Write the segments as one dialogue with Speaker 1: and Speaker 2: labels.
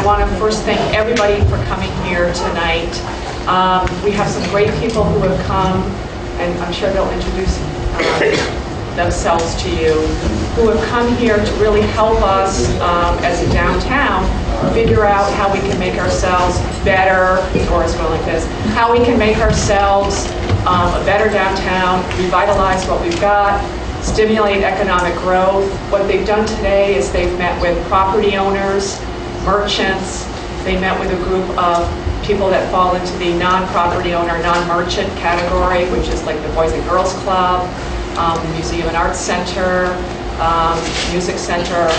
Speaker 1: I want to first thank everybody for coming here tonight. We have some great people who have come, and I'm sure they'll introduce themselves to you, who have come here to really help us as a downtown figure out how we can make ourselves better, or as well like this, how we can make ourselves a better downtown, revitalize what we've got, stimulate economic growth. What they've done today is they've met with property owners, merchants. They met with a group of people that fall into the non-property owner, non-merchant category, which is like the Boys and Girls Club, Museum and Arts Center, Music Center,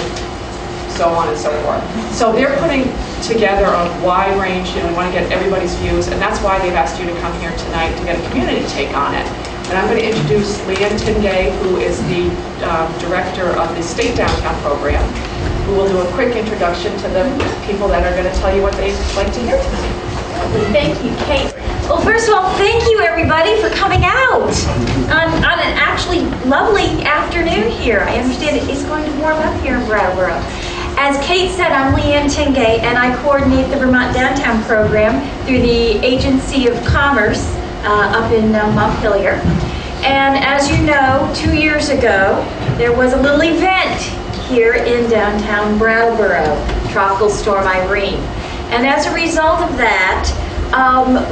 Speaker 1: so on and so forth. So they're putting together a wide range, and we want to get everybody's views, and that's why they've asked you to come here tonight to get a community take on it. And I'm going to introduce Leanne Tingay, who is the director of the State Downtown Program, who will do a quick introduction to the people that are going to tell you what they'd like to hear tonight.
Speaker 2: Thank you, Kate. Well, first of all, thank you, everybody, for coming out on an actually lovely afternoon here. I understand it is going to warm up here in Brattleboro. As Kate said, I'm Leanne Tingay, and I coordinate the Vermont Downtown Program through the Agency of Commerce up in Montpelier. And as you know, 2 years ago, there was a little event here in downtown Brattleboro, Tropical Storm Irene. And as a result of that,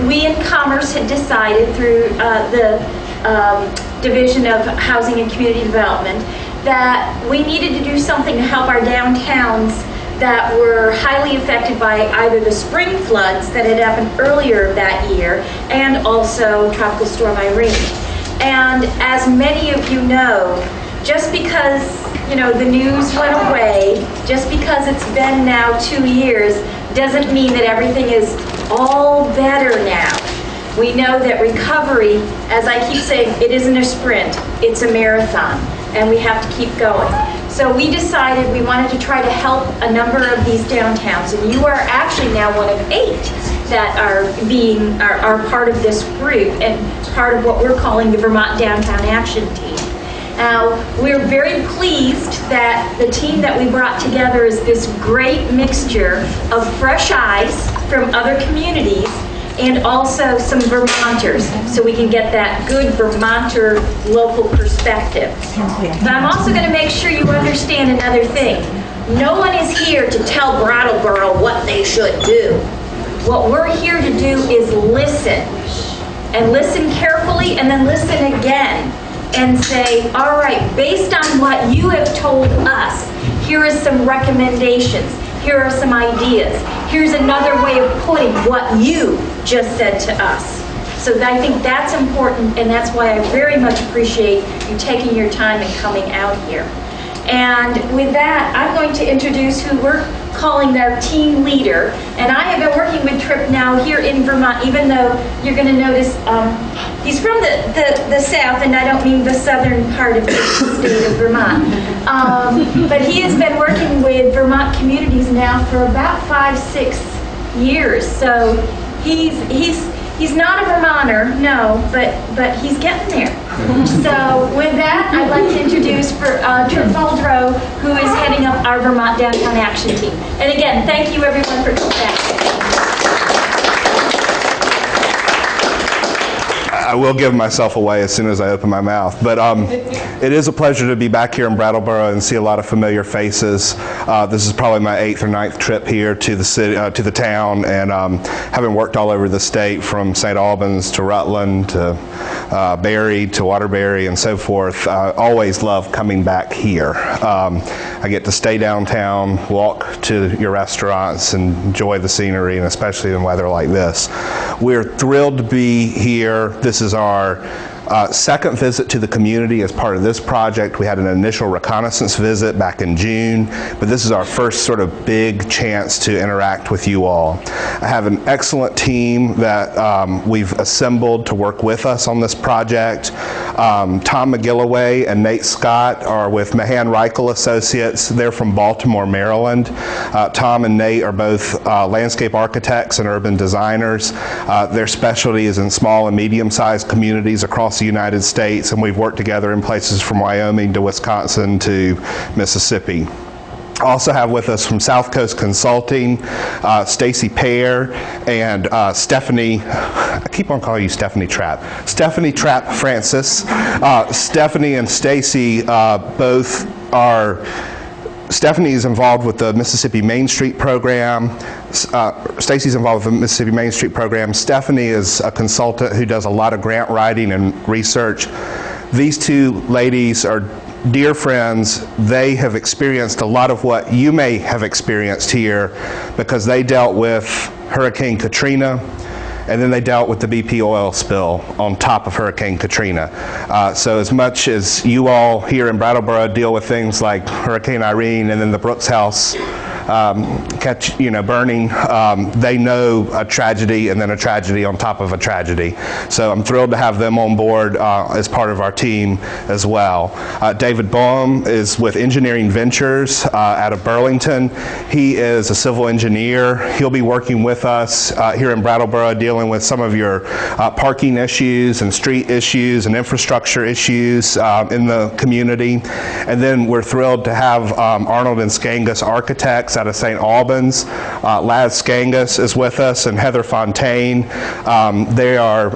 Speaker 2: we in Commerce had decided through the Division of Housing and Community Development that we needed to do something to help our downtowns that were highly affected by either the spring floods that had happened earlier that year and also Tropical Storm Irene. And as many of you know, just because, you know, the news went away, just because it's been now 2 years, doesn't mean that everything is all better now. We know that recovery, as I keep saying, it isn't a sprint, it's a marathon, and we have to keep going. So we decided we wanted to try to help a number of these downtowns, and you are actually now one of 8 that are part of this group and part of what we're calling the Vermont Downtown Action Team. Now, we're very pleased that the team that we brought together is this great mixture of fresh eyes from other communities and also some Vermonters, so we can get that good Vermonter local perspective. But I'm also going to make sure you understand another thing. No one is here to tell Brattleboro what they should do. What we're here to do is listen, and listen carefully, and then listen again, and say, all right, based on what you have told us, here is some recommendations, here are some ideas, here's another way of putting what you just said to us. So I think that's important, and that's why I very much appreciate you taking your time and coming out here. And with that, I'm going to introduce who we're calling their team leader. And I have been working with Tripp now here in Vermont, even though you're going to notice he's from the south, and I don't mean the southern part of the state of Vermont. But he has been working with Vermont communities now for about 5-6 years. So he's not a Vermonter, no, but he's getting there. So with that, I'd like to introduce Tripp Muldrow, who is heading up our Vermont Downtown Action Team. And again, thank you everyone for coming back.
Speaker 3: I will give myself away as soon as I open my mouth, but it is a pleasure to be back here in Brattleboro and see a lot of familiar faces. This is probably my 8th or 9th trip here to the city, to the town, and having worked all over the state, from St. Albans to Rutland to Barry to Waterbury and so forth. I always love coming back here. I get to stay downtown, walk to your restaurants, and enjoy the scenery, and especially in weather like this. We're thrilled to be here. This is our second visit to the community as part of this project. We had an initial reconnaissance visit back in June, but this is our first sort of big chance to interact with you all. I have an excellent team that we've assembled to work with us on this project. Tom McGilloway and Nate Scott are with Mahan Reichel Associates. They're from Baltimore, Maryland. Tom and Nate are both landscape architects and urban designers. Their specialty is in small and medium-sized communities across the United States, and we've worked together in places from Wyoming to Wisconsin to Mississippi. Also have with us from South Coast Consulting, Stacy Pear and Stephanie, I keep on calling you Stephanie Trapp. Stephanie Trapp Francis. Stephanie and Stacy both are, Stephanie is involved with the Mississippi Main Street program. Stacy's involved with the Mississippi Main Street program. Stephanie is a consultant who does a lot of grant writing and research. These two ladies are dear friends. They have experienced a lot of what you may have experienced here because they dealt with Hurricane Katrina, and then they dealt with the BP oil spill on top of Hurricane Katrina. So as much as you all here in Brattleboro deal with things like Hurricane Irene and then the Brooks House burning, they know a tragedy and then a tragedy on top of a tragedy. So I'm thrilled to have them on board as part of our team as well. David Baum is with Engineering Ventures out of Burlington. He is a civil engineer. He'll be working with us here in Brattleboro dealing with some of your parking issues and street issues and infrastructure issues in the community. And then we're thrilled to have Arnold and Skangus Architects out of St. Albans. Laz Skangus is with us, and Heather Fontaine. They are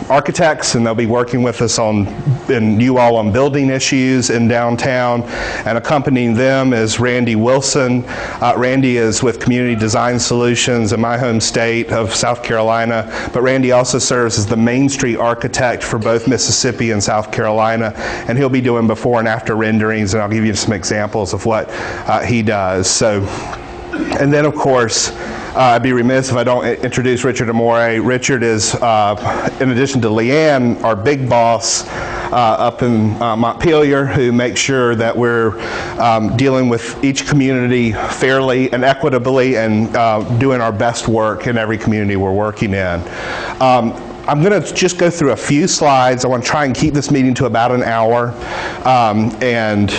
Speaker 3: architects, and they'll be working with us on building issues in downtown. And accompanying them is Randy Wilson. Randy is with Community Design Solutions in my home state of South Carolina, but Randy also serves as the Main Street architect for both Mississippi and South Carolina, and he'll be doing before and after renderings, and I'll give you some examples of what he does. So, and then of course, I'd be remiss if I don't introduce Richard Amore. Richard is, in addition to Leanne, our big boss up in Montpelier, who makes sure that we're dealing with each community fairly and equitably and doing our best work in every community we're working in. I'm going to just go through a few slides. I want to try and keep this meeting to about an hour, and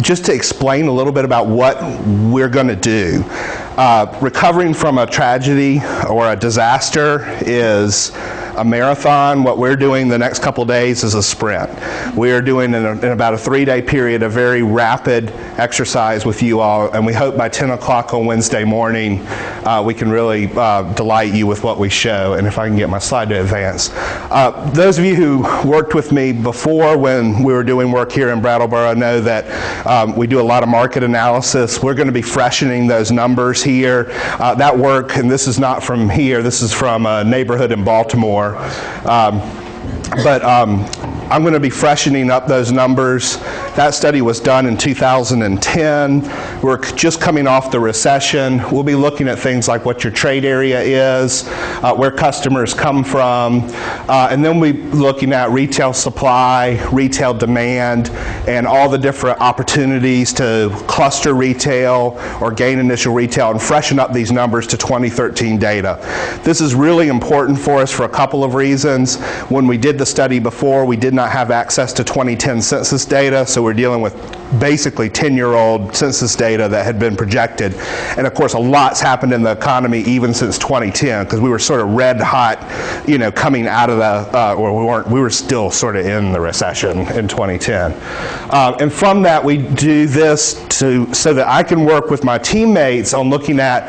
Speaker 3: just to explain a little bit about what we're going to do. Recovering from a tragedy or a disaster is a marathon. What we're doing the next couple days is a sprint. We are doing in about a 3-day period a very rapid exercise with you all, and we hope by 10 o'clock on Wednesday morning we can really delight you with what we show. And if I can get my slide to advance. Those of you who worked with me before when we were doing work here in Brattleboro know that we do a lot of market analysis. We're going to be freshening those numbers here. That work, and this is not from here, this is from a neighborhood in Baltimore. I'm going to be freshening up those numbers. That study was done in 2010. We're just coming off the recession. We'll be looking at things like what your trade area is, where customers come from, and then we'll be looking at retail supply, retail demand, and all the different opportunities to cluster retail or gain initial retail and freshen up these numbers to 2013 data. This is really important for us for a couple of reasons. When we did the study before, we did not have access to 2010 census data, so we're dealing with basically 10-year-old census data that had been projected. And of course, a lot's happened in the economy even since 2010, because we were sort of red hot, coming out of the, we were still sort of in the recession in 2010. And from that, we do this so that I can work with my teammates on looking at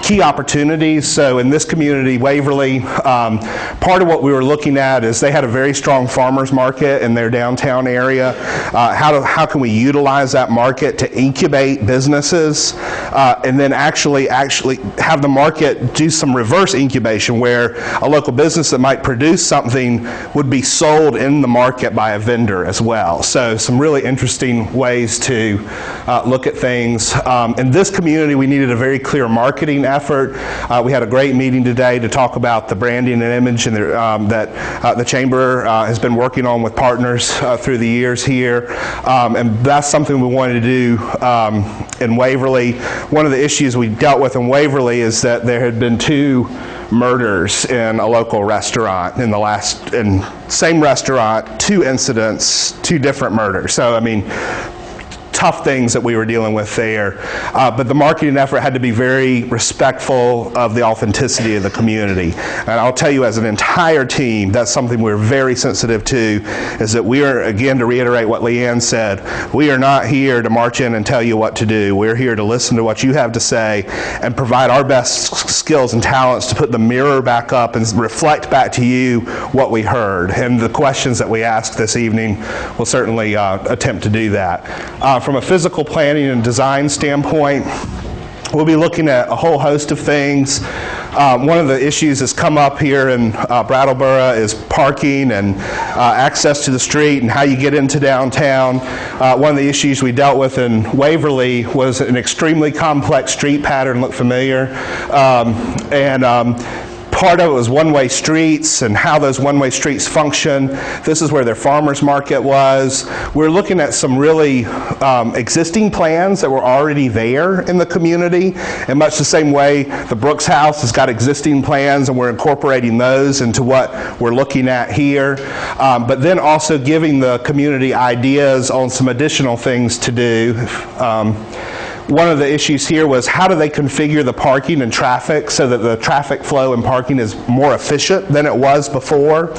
Speaker 3: key opportunities. So in this community, Waverly, part of what we were looking at is they had a very strong farmers market in their downtown area. How can we utilize that market to incubate businesses, and then actually have the market do some reverse incubation, where a local business that might produce something would be sold in the market by a vendor as well. So some really interesting ways to look at things. In this community, we needed a very clear marketing effort. We had a great meeting today to talk about the branding and image and that the Chamber has been working on with partners through the years here. And that's something we wanted to do in Waverly. One of the issues we dealt with in Waverly is that there had been 2 murders in a local restaurant same restaurant, 2 incidents, 2 different murders. So, I mean, tough things that we were dealing with there. But the marketing effort had to be very respectful of the authenticity of the community. And I'll tell you, as an entire team, that's something we're very sensitive to, is that we are, again, to reiterate what Leanne said, we are not here to march in and tell you what to do. We're here to listen to what you have to say and provide our best skills and talents to put the mirror back up and reflect back to you what we heard. And the questions that we asked this evening will certainly attempt to do that. From a physical planning and design standpoint, we'll be looking at a whole host of things. One of the issues that's come up here in Brattleboro is parking and access to the street and how you get into downtown. One of the issues we dealt with in Waverly was an extremely complex street pattern. Look familiar? Part of it was one-way streets and how those one-way streets function. This is where their farmers market was. We're looking at some really existing plans that were already there in the community. In much the same way the Brooks House has got existing plans, and we're incorporating those into what we're looking at here. But then also giving the community ideas on some additional things to do. One of the issues here was how do they configure the parking and traffic so that the traffic flow and parking is more efficient than it was before,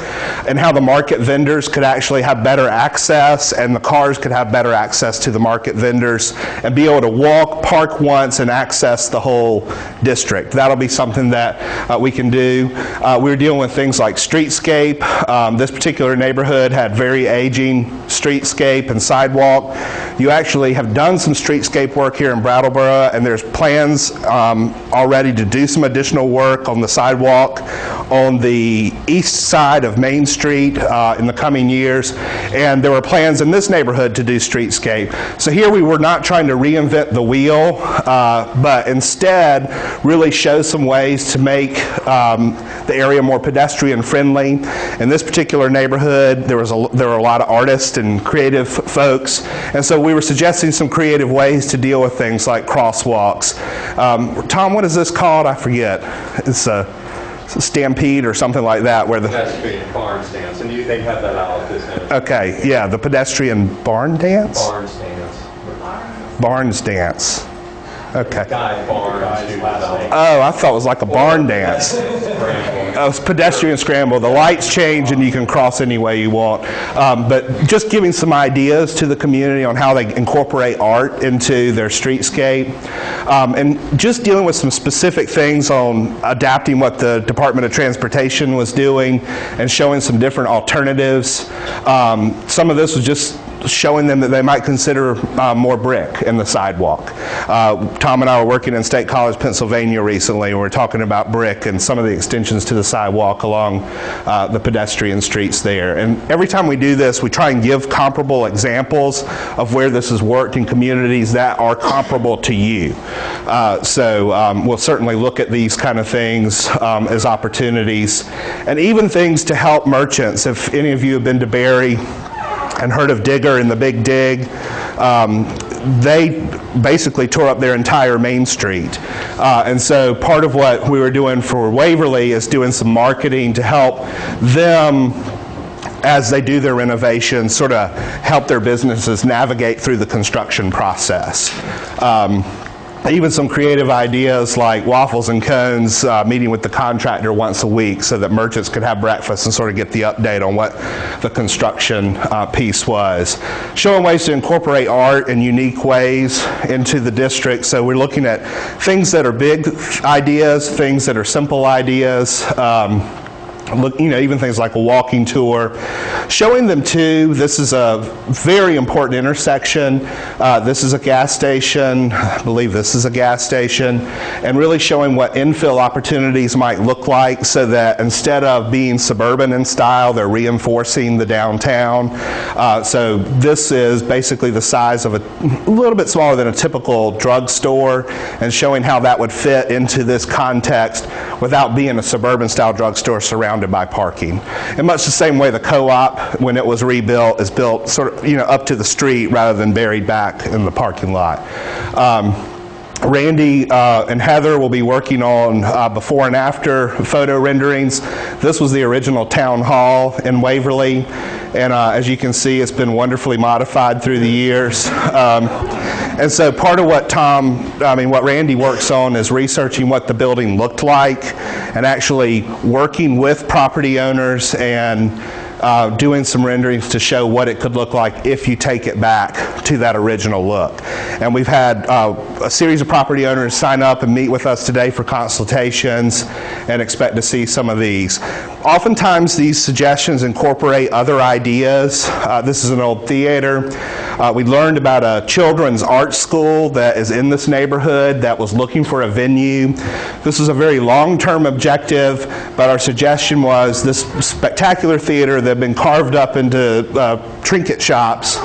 Speaker 3: and how the market vendors could actually have better access and the cars could have better access to the market vendors and be able to walk, park once, and access the whole district. That'll be something that we can do. We were dealing with things like streetscape. This particular neighborhood had very aging streetscape and sidewalk. You actually have done some streetscape work here in Brattleboro, and there's plans already to do some additional work on the sidewalk on the east side of Main Street in the coming years, and there were plans in this neighborhood to do streetscape. So here we were not trying to reinvent the wheel, but instead really show some ways to make the area more pedestrian friendly. In this particular neighborhood, there were a lot of artists and creative folks, and so we were suggesting some creative ways to deal with things like crosswalks. Tom, what is this called? I forget. It's a stampede or something like that, where the
Speaker 4: pedestrian barn dance, and they have that out at this end.
Speaker 3: Okay, yeah, the pedestrian barn dance.
Speaker 4: Barns dance.
Speaker 3: Barns dance. Okay.
Speaker 4: Guy Barnes.
Speaker 3: Oh, I thought it was like a barn dance. Oh, it's pedestrian scramble. The lights change and you can cross any way you want. But just giving some ideas to the community on how they incorporate art into their streetscape. And just dealing with some specific things on adapting what the Department of Transportation was doing and showing some different alternatives. Some of this was just showing them that they might consider more brick in the sidewalk. Tom and I were working in State College, Pennsylvania recently, and we're talking about brick and some of the extensions to the sidewalk along the pedestrian streets there. And every time we do this, we try and give comparable examples of where this has worked in communities that are comparable to you. So we'll certainly look at these kind of things as opportunities, and even things to help merchants. If any of you have been to Barry and heard of Digger and the Big Dig, they basically tore up their entire Main Street. And so part of what we were doing for Waverly is doing some marketing to help them, as they do their renovations, sort of help their businesses navigate through the construction process. Even some creative ideas like waffles and cones, meeting with the contractor once a week so that merchants could have breakfast and sort of get the update on what the construction piece was. Showing ways to incorporate art in unique ways into the district. So we're looking at things that are big ideas, things that are simple ideas. Look, even things like a walking tour, showing them too, this is a very important intersection. This is a gas station. I believe this is a gas station, and really showing what infill opportunities might look like so that instead of being suburban in style, they're reinforcing the downtown. So this is basically the size of a little bit smaller than a typical drugstore, and showing how that would fit into this context without being a suburban style drugstore surrounded by parking. In much the same way the co-op, when it was rebuilt, is built sort of up to the street rather than buried back in the parking lot. Randy and Heather will be working on before and after photo renderings. This was the original town hall in Waverly, And as you can see, it's been wonderfully modified through the years. And so part of what what Randy works on is researching what the building looked like and actually working with property owners and doing some renderings to show what it could look like if you take it back to that original look. And we've had a series of property owners sign up and meet with us today for consultations and expect to see some of these. Oftentimes these suggestions incorporate other ideas. This is an old theater. We learned about a children's art school that is in this neighborhood that was looking for a venue. This was a very long-term objective, but our suggestion was this spectacular theater that had been carved up into trinket shops,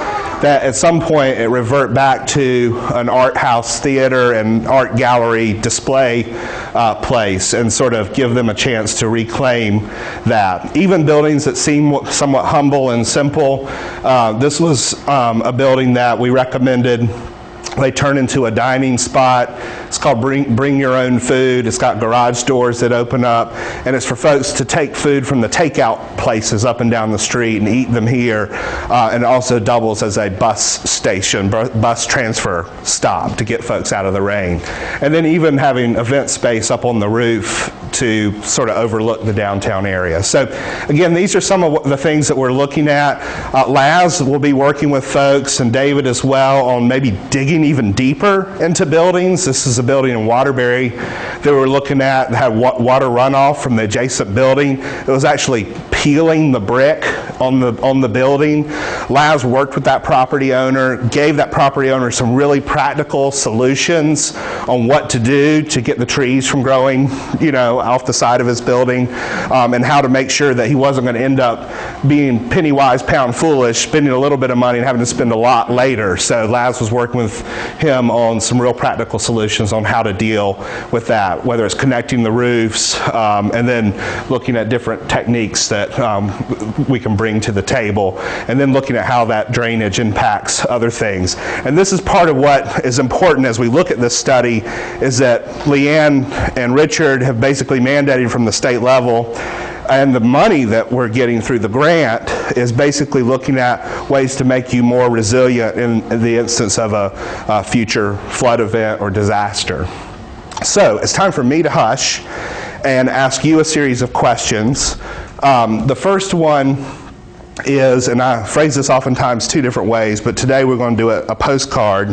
Speaker 3: that at some point it revert back to an art house theater and art gallery display place and sort of give them a chance to reclaim that. Even buildings that seem somewhat humble and simple, this was a building that we recommended they turn into a dining spot. It's called Bring Your Own Food. It's got garage doors that open up, and it's for folks to take food from the takeout places up and down the street and eat them here. And it also doubles as a bus station, bus transfer stop to get folks out of the rain. And then even having event space up on the roof to sort of overlook the downtown area. So again, these are some of the things that we're looking at. Laz will be working with folks, and David as well, on maybe digging even deeper into buildings. This is a building in Waterbury that we're looking at that had water runoff from the adjacent building. It was actually peeling the brick on the building. Laz worked with that property owner, gave that property owner some really practical solutions on what to do to get the trees from growing, off the side of his building, and how to make sure that he wasn't going to end up being penny wise, pound foolish, spending a little bit of money and having to spend a lot later. So Laz was working with him on some real practical solutions on how to deal with that, whether it's connecting the roofs, and then looking at different techniques that we can bring to the table, and then looking at how that drainage impacts other things. And this is part of what is important as we look at this study, is that Leanne and Richard have basically mandated from the state level, and the money that we're getting through the grant is basically looking at ways to make you more resilient in the instance of a future flood event or disaster. So it's time for me to hush and ask you a series of questions. The first one is, and I phrase this oftentimes two different ways, but today we're going to do a postcard.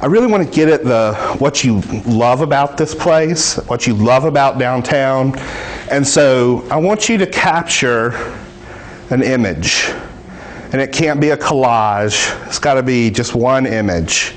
Speaker 3: I really want to get at what you love about this place, what you love about downtown. And so I want you to capture an image. And it can't be a collage. It's got to be just one image.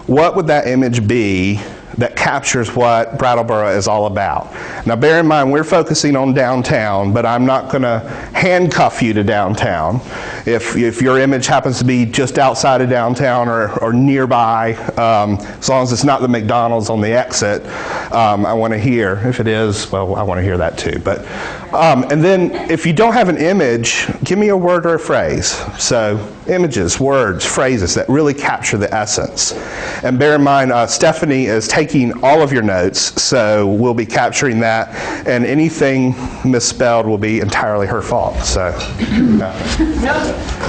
Speaker 3: What would that image be that captures what Brattleboro is all about? Now bear in mind, we're focusing on downtown, but I'm not going to handcuff you to downtown. If your image happens to be just outside of downtown or nearby, as long as it's not the McDonald's on the exit, I want to hear. If it is, well, I want to hear that too. But and then if you don't have an image, give me a word or a phrase. So images, words, phrases that really capture the essence. And bear in mind, Stephanie is taking all of your notes, so we'll be capturing that, and anything misspelled will be entirely her fault. So,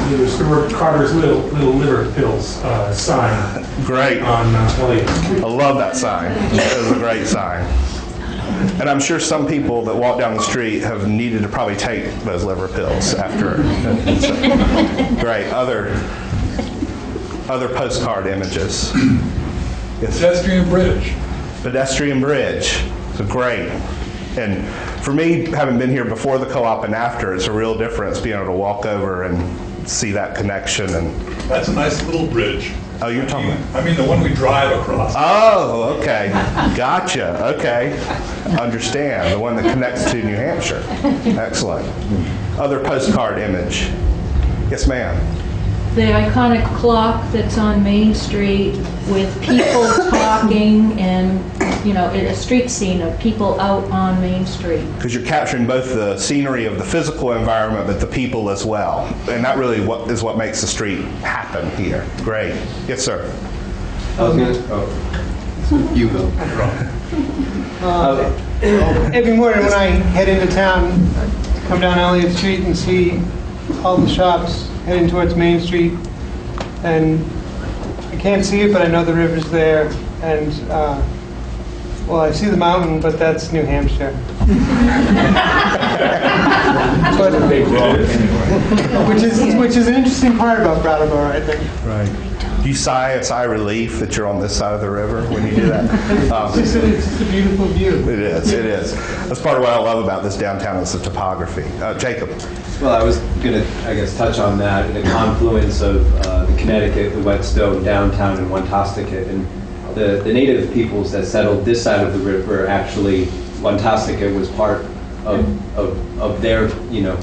Speaker 5: There's Stuart Carter's little liver pills sign.
Speaker 3: Great.
Speaker 5: On Elliott.
Speaker 3: I love that sign. It was a great sign. And I'm sure some people that walk down the street have needed to probably take those liver pills after. So, great. Other postcard images. Yes.
Speaker 6: Pedestrian bridge.
Speaker 3: Pedestrian bridge. So great. And for me, having been here before the co-op and after, it's a real difference being able to walk over and see that connection. And
Speaker 6: That's a nice little bridge.
Speaker 3: oh, you're talking about?
Speaker 6: I mean the one we drive across.
Speaker 3: Oh, okay. Gotcha. Okay. Understand. The one that connects to New Hampshire. Excellent. Other postcard image. Yes, ma'am.
Speaker 7: The iconic clock that's on Main Street with people talking and, in a street scene of people out on Main Street.
Speaker 3: Because you're capturing both the scenery of the physical environment, but the people as well. And that really is what makes the street happen here. Great. Yes, sir.
Speaker 8: You go.
Speaker 9: Every morning when I head into town, come down Elliott Street and see
Speaker 8: all the shops heading towards Main Street, and I can't see it, but I know the river's there, and well, I see the mountain, but that's New Hampshire. But, which is an interesting part about Brattleboro, I think.
Speaker 3: Right. Do you sigh a sigh of relief that you're on this side of the river when you do that?
Speaker 8: It's just a beautiful view.
Speaker 3: It is. It is. That's part of what I love about this downtown is the topography. Jacob.
Speaker 9: Well, I was going to, I guess, touch on that in the confluence of the Connecticut, the Whetstone, downtown, and Wantasticate, and the native peoples that settled this side of the river. Actually, Wantasticate was part of their,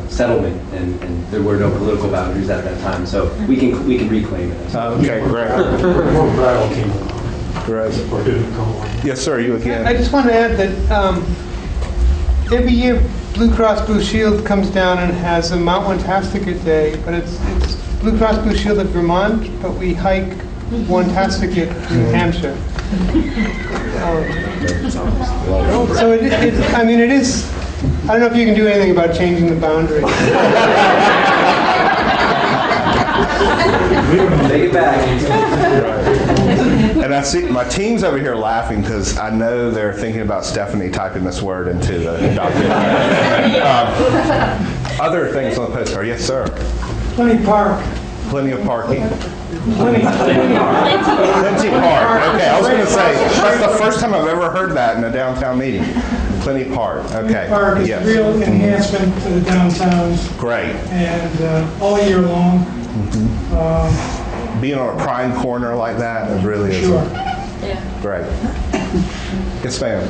Speaker 9: settlement, and there were no political boundaries at that time. So we can reclaim it.
Speaker 3: Okay, great.
Speaker 5: Before Brattle came along.
Speaker 3: Great.
Speaker 5: Or didn't come along.
Speaker 3: Yes, sir. You again.
Speaker 8: I just want to add that every year Blue Cross Blue Shield comes down and has a Mount Wantasticate Day, but it's Blue Cross Blue Shield of Vermont, but we hike Wantasticate, New Hampshire. So it is. I don't know if you can do anything about changing the boundary.
Speaker 9: Take it back.
Speaker 3: And I see my team's over here laughing because I know they're thinking about Stephanie typing this word into the document. Other things on the postcard. Yes, sir.
Speaker 8: Plenty Park.
Speaker 3: Plenty of parking.
Speaker 8: Plenty
Speaker 3: Park. Okay, I was going to say, that's the first time I've ever heard that in a downtown meeting. Plenty Park. Okay.
Speaker 10: Park is
Speaker 3: Yes.
Speaker 10: a real enhancement to the downtown.
Speaker 3: Great.
Speaker 10: And all year long.
Speaker 3: Being on a prime corner like that, it really is.
Speaker 10: Sure.
Speaker 2: Yeah.
Speaker 3: Great. Yes, ma'am.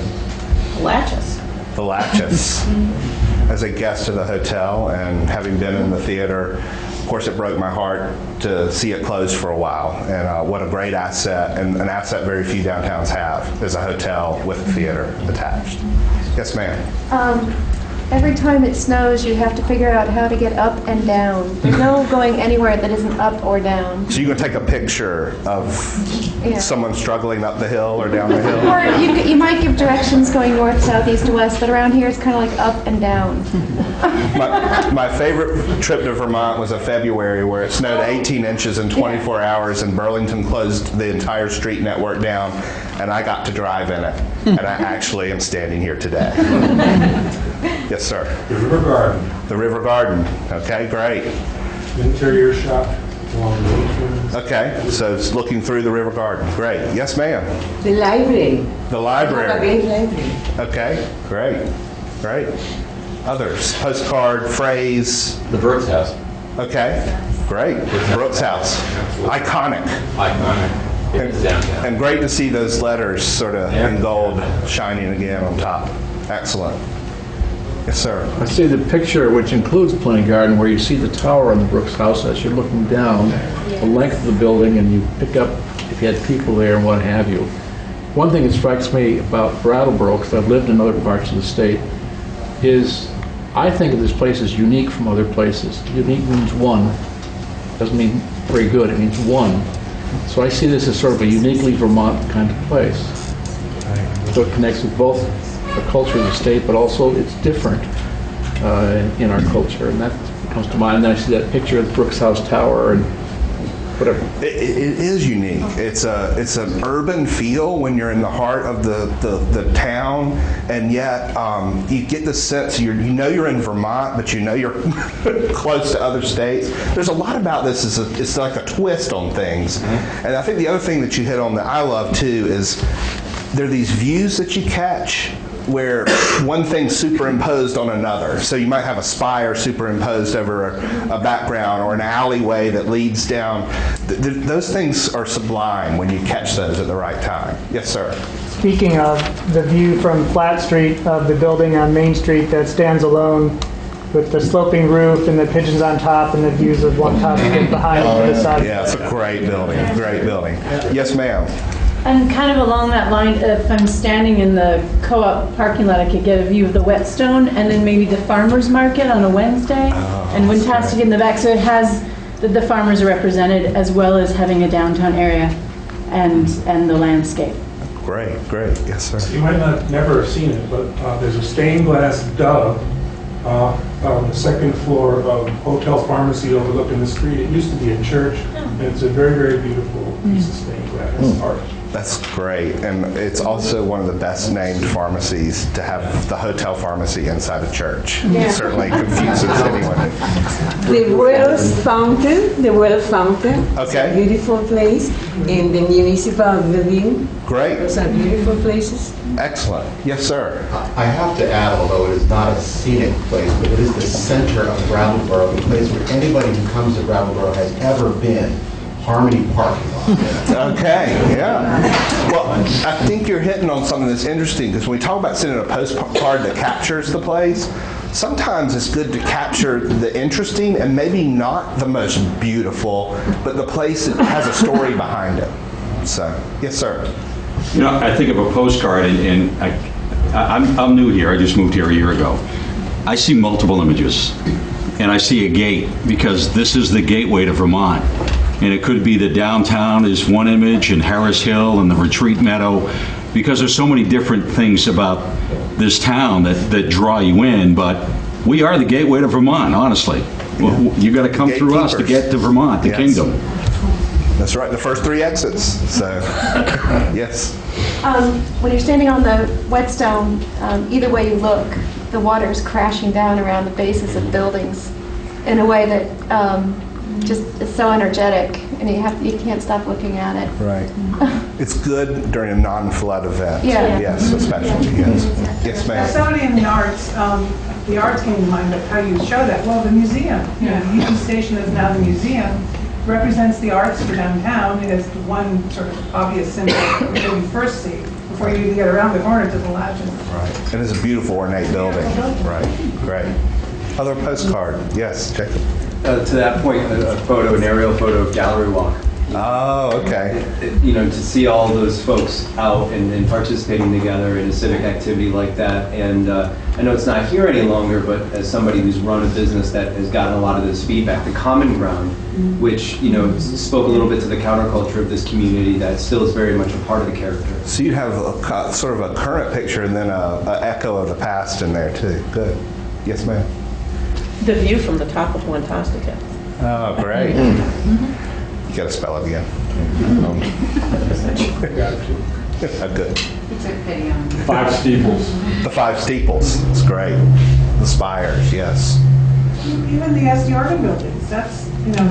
Speaker 2: Latchis.
Speaker 3: The Latchis. As a guest of the hotel and having been in the theater, of course, it broke my heart to see it closed for a while. And what a great asset, and an asset very few downtowns have, is a hotel with a theater attached. Yes, ma'am.
Speaker 11: Every time it snows, you have to figure out how to get up and down. There's no going anywhere that isn't up or down.
Speaker 3: So you're going to take a picture of
Speaker 11: Yeah.
Speaker 3: someone struggling up the hill or down the hill?
Speaker 11: Or you might give directions going north, south, east to west, but around here it's kind of like up and down.
Speaker 3: My favorite trip to Vermont was a February where it snowed 18 inches in 24 hours and Burlington closed the entire street network down, and I got to drive in it. And I actually am standing here today. Yes, sir.
Speaker 5: The River Garden,
Speaker 3: The River Garden. Okay, great.
Speaker 5: interior shop along the entrance.
Speaker 3: Okay, so it's looking through the River Garden. Great. Yes, ma'am.
Speaker 12: The library.
Speaker 3: The library.
Speaker 12: BaBB library.
Speaker 3: Okay, great. Great. Others. Postcard, phrase.
Speaker 4: The Brooks House.
Speaker 3: Okay, great. Brooks House. Iconic.
Speaker 4: Iconic. It's downtown.
Speaker 3: And great to see those letters sort of in gold shining again on top. Excellent. Yes, sir.
Speaker 13: I see the picture, which includes Plenty Garden, where you see the tower on the Brooks House as you're looking down the length of the building, and you pick up if you had people there and what have you. One thing that strikes me about Brattleboro, because I've lived in other parts of the state, is I think of this place as unique from other places. Unique means one. Doesn't mean very good. It means one. So I see this as sort of a uniquely Vermont kind of place. So it connects with both the culture of the state, but also it's different in our culture, and that comes to mind. And then I see that picture of the Brooks House Tower and whatever.
Speaker 3: It is unique. It's an urban feel when you're in the heart of the town, and yet you get the sense you know you're in Vermont, but you know you're close to other states. There's a lot about this. It's like a twist on things, and I think the other thing that you hit on that I love too is there are these views that you catch where one thing's superimposed on another. So you might have a spire superimposed over a background or an alleyway that leads down. Those things are sublime when you catch those at the right time. Yes, sir.
Speaker 10: Speaking of the view from Flat Street of the building on Main Street that stands alone with the sloping roof and the pigeons on top and the views of Wantasticate behind on the side.
Speaker 3: Yeah, it's a great building. Great building. Yes, ma'am.
Speaker 7: And kind of along that line, if I'm standing in the co-op parking lot, I could get a view of the Whetstone and then maybe the farmer's market on a Wednesday and Wantasticate in the back. So it has the farmers are represented as well as having a downtown area and the landscape.
Speaker 3: Great, great. Yes, sir.
Speaker 5: You might not never have seen it, but there's a stained glass dove the second floor of Hotel Pharmacy overlooking the street. It used to be a church, and it's a very, very beautiful piece of stained glass art.
Speaker 3: That's great, and it's also one of the best named pharmacies to have the Hotel Pharmacy inside a church. It certainly confuses anyone.
Speaker 12: The Wells Fountain,
Speaker 3: Okay.
Speaker 12: it's a beautiful place, and the municipal building.
Speaker 3: Great.
Speaker 12: Those are beautiful places.
Speaker 3: Excellent. Yes, sir.
Speaker 14: I have to add, although it is not a scenic place, but it is the center of Brattleboro, the place where anybody who comes to Brattleboro has ever been. Harmony parking lot.
Speaker 3: Okay, yeah. Well, I think you're hitting on something that's interesting, because when we talk about sending a postcard that captures the place, sometimes it's good to capture the interesting and maybe not the most beautiful, but the place that has a story behind it. So, yes, sir.
Speaker 15: You know, I think of a postcard, and I'm new here. I just moved here a year ago. I see multiple images, and I see a gate, because this is the gateway to Vermont. And it could be the downtown is one image, and Harris Hill and the retreat meadow, because there's so many different things about this town that draw you in. But we are the gateway to Vermont, honestly. Well, you got to come through us to get to Vermont, the kingdom.
Speaker 3: That's right, the first 3 exits. So, yes.
Speaker 11: When you're standing on the whetstone, either way you look, the water is crashing down around the bases of buildings in a way that just is so energetic, and you can't stop looking at it.
Speaker 3: Right. It's good during a non-flood event.
Speaker 11: Yeah.
Speaker 3: Yes, especially. Yes. Yes, ma'am.
Speaker 16: As somebody in the arts came to mind, but how you show that? Well, the museum, you know, the Union Station is now the museum, represents the arts for downtown. It is the one sort of obvious symbol that you first see before you even get around the corner to the Latchis.
Speaker 3: Right. And it's a beautiful, ornate building. Right. Great. Other postcard. Yes, Jacob.
Speaker 9: To that point, an aerial photo of Gallery Walk.
Speaker 3: Oh, okay.
Speaker 9: You know, to see all those folks out and participating together in a civic activity like that. And I know it's not here any longer, but as somebody who's run a business that has gotten a lot of this feedback, the Common Ground, which, you know, spoke a little bit to the counterculture of this community that still is very much a part of the character.
Speaker 3: So you'd have a, sort of a current picture and then an echo of the past in there, too. Good. Yes, ma'am.
Speaker 17: The view from the top of Wantastica.
Speaker 3: Oh, great. You got to spell it again. Good.
Speaker 16: It's a video.
Speaker 15: 5 steeples.
Speaker 3: The 5 steeples. It's great. The spires, yes.
Speaker 16: Even the SDR buildings, that's, you know,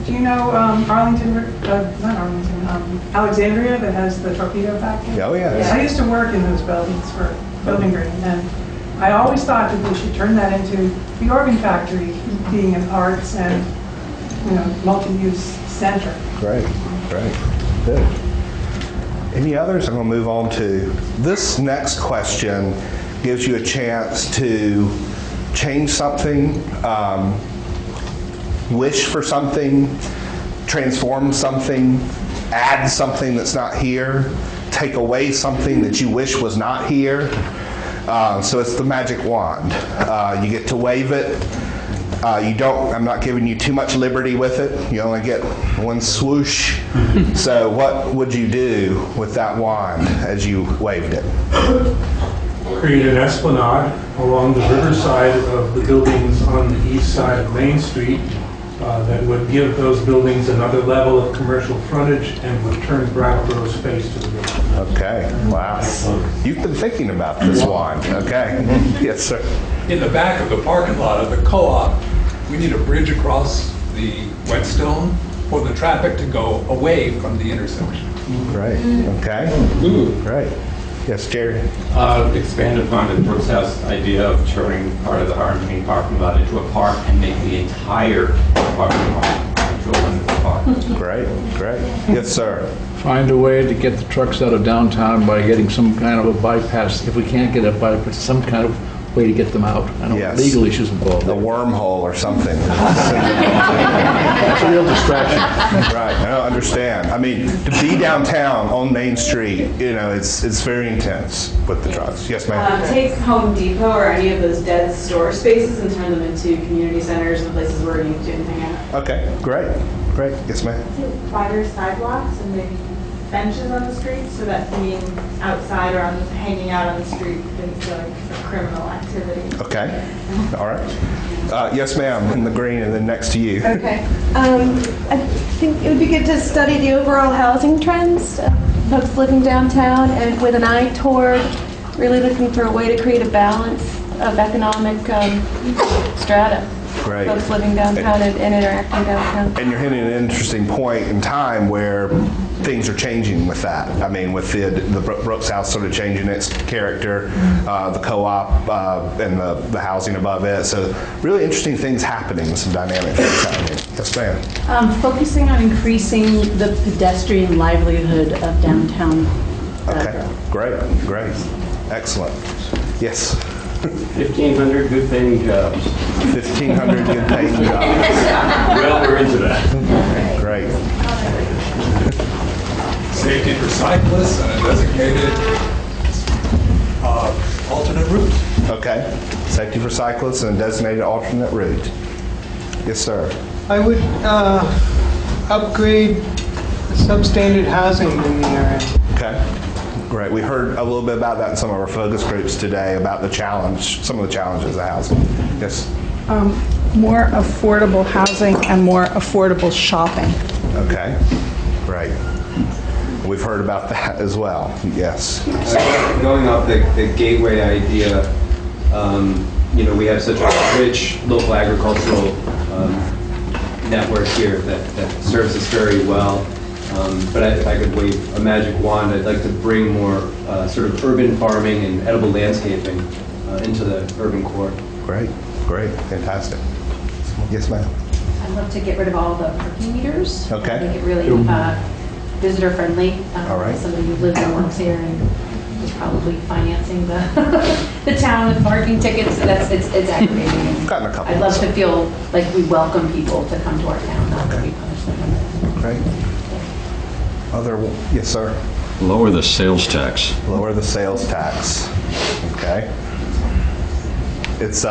Speaker 16: do you know Arlington, not Arlington, Alexandria that has the torpedo factory?
Speaker 3: Oh, yes.
Speaker 16: I used to work in those buildings for Building Green, and I always thought that they should turn that into the organ factory, being an arts and, you know, multi-use center.
Speaker 3: Great, great, good. Any others? I'm going to move on to this next question. Gives you a chance to change something, wish for something, transform something, add something that's not here, take away something that you wish was not here. So it's the magic wand. You get to wave it. I'm not giving you too much liberty with it. You only get one swoosh. So what would you do with that wand as you waved it?
Speaker 5: Create an esplanade along the riverside of the buildings on the east side of Main Street that would give those buildings another level of commercial frontage and would turn Brattleboro's face to the river.
Speaker 3: Okay, wow. You've been thinking about this wand, okay. Yes, sir.
Speaker 6: In the back of the parking lot of the co-op, we need a bridge across the whetstone for the traffic to go away from the intersection.
Speaker 3: Great, okay. Great. Yes, Jerry.
Speaker 4: Expand upon the Brooks House idea of turning part of the Harmony parking lot into a park and make the entire parking lot into a wonderful park.
Speaker 3: Great, great. Yes, sir.
Speaker 13: Find a way to get the trucks out of downtown by getting some kind of a bypass. If we can't get a bypass, some kind of way to get them out. I know legal issues involved.
Speaker 3: A wormhole or something.
Speaker 13: That's a real distraction.
Speaker 3: Right, I don't understand. I mean, to be downtown on Main Street, you know, it's very intense with the trucks. Yes, ma'am.
Speaker 18: Take Home Depot or any of those dead store spaces and turn them into community centers and places where you can hang out.
Speaker 3: Okay, great, great. Yes, ma'am.
Speaker 18: Wider sidewalks and maybe
Speaker 19: benches on the street so that being outside or hanging out on the street didn't feel like a criminal activity.
Speaker 3: Okay, all right. Yes, ma'am, in the green, and then next to you.
Speaker 11: Okay. I think it would be good to study the overall housing trends of folks living downtown, and with an eye toward really looking for a way to create a balance of economic strata.
Speaker 3: Great.
Speaker 11: Folks living downtown and interacting downtown.
Speaker 3: And you're hitting an interesting point in time where things are changing with that. I mean, with the Brooks House sort of changing its character, the co-op and the housing above it. So really interesting things happening, some dynamic things happening. Yes, ma'am.
Speaker 7: Focusing on increasing the pedestrian livelihood of downtown.
Speaker 3: Okay, great, great. Excellent. Yes.
Speaker 20: 1,500 good paying jobs.
Speaker 3: 1,500 good paying jobs.
Speaker 20: Well, we're into that.
Speaker 3: Great.
Speaker 6: Safety for cyclists and a designated alternate route.
Speaker 3: Okay. Safety for cyclists and a designated alternate route. Yes, sir.
Speaker 8: I would upgrade substandard housing in the area.
Speaker 3: Okay. Great. We heard a little bit about that in some of our focus groups today about the challenge, some of the challenges of housing. Yes.
Speaker 21: More affordable housing and more affordable shopping.
Speaker 3: Okay. Great. We've heard about that as well. Yes.
Speaker 9: Going off the gateway idea, we have such a rich local agricultural network here that serves us very well. But if I could wave a magic wand, I'd like to bring more sort of urban farming and edible landscaping into the urban core.
Speaker 3: Great, great, fantastic. Yes, ma'am.
Speaker 22: I'd love to get rid of all the parking meters.
Speaker 3: Okay.
Speaker 22: Make it really visitor friendly.
Speaker 3: All right.
Speaker 22: Somebody who lives and works here and is probably financing the town with parking tickets. It's aggravating.
Speaker 3: Gotten a couple.
Speaker 22: I'd love to feel like we welcome people to come to our town, not that we punish them.
Speaker 3: Great. Yes, sir.
Speaker 15: Lower the sales tax.
Speaker 3: Lower the sales tax. Okay. It's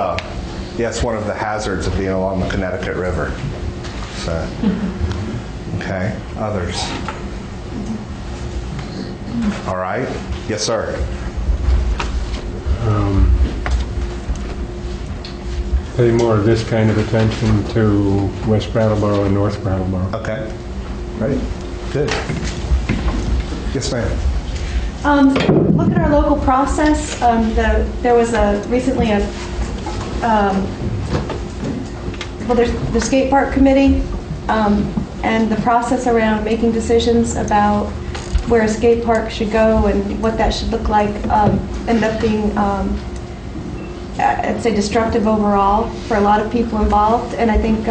Speaker 3: yes, one of the hazards of being along the Connecticut River. So, okay. Others. All right. Yes, sir.
Speaker 23: Pay more of this kind of attention to West Brattleboro and North Brattleboro.
Speaker 3: Okay. Right. Good. Yes, ma'am.
Speaker 11: Look at our local process. There was recently there's the skate park committee, and the process around making decisions about where a skate park should go and what that should look like ended up being, I'd say, destructive overall for a lot of people involved. And I think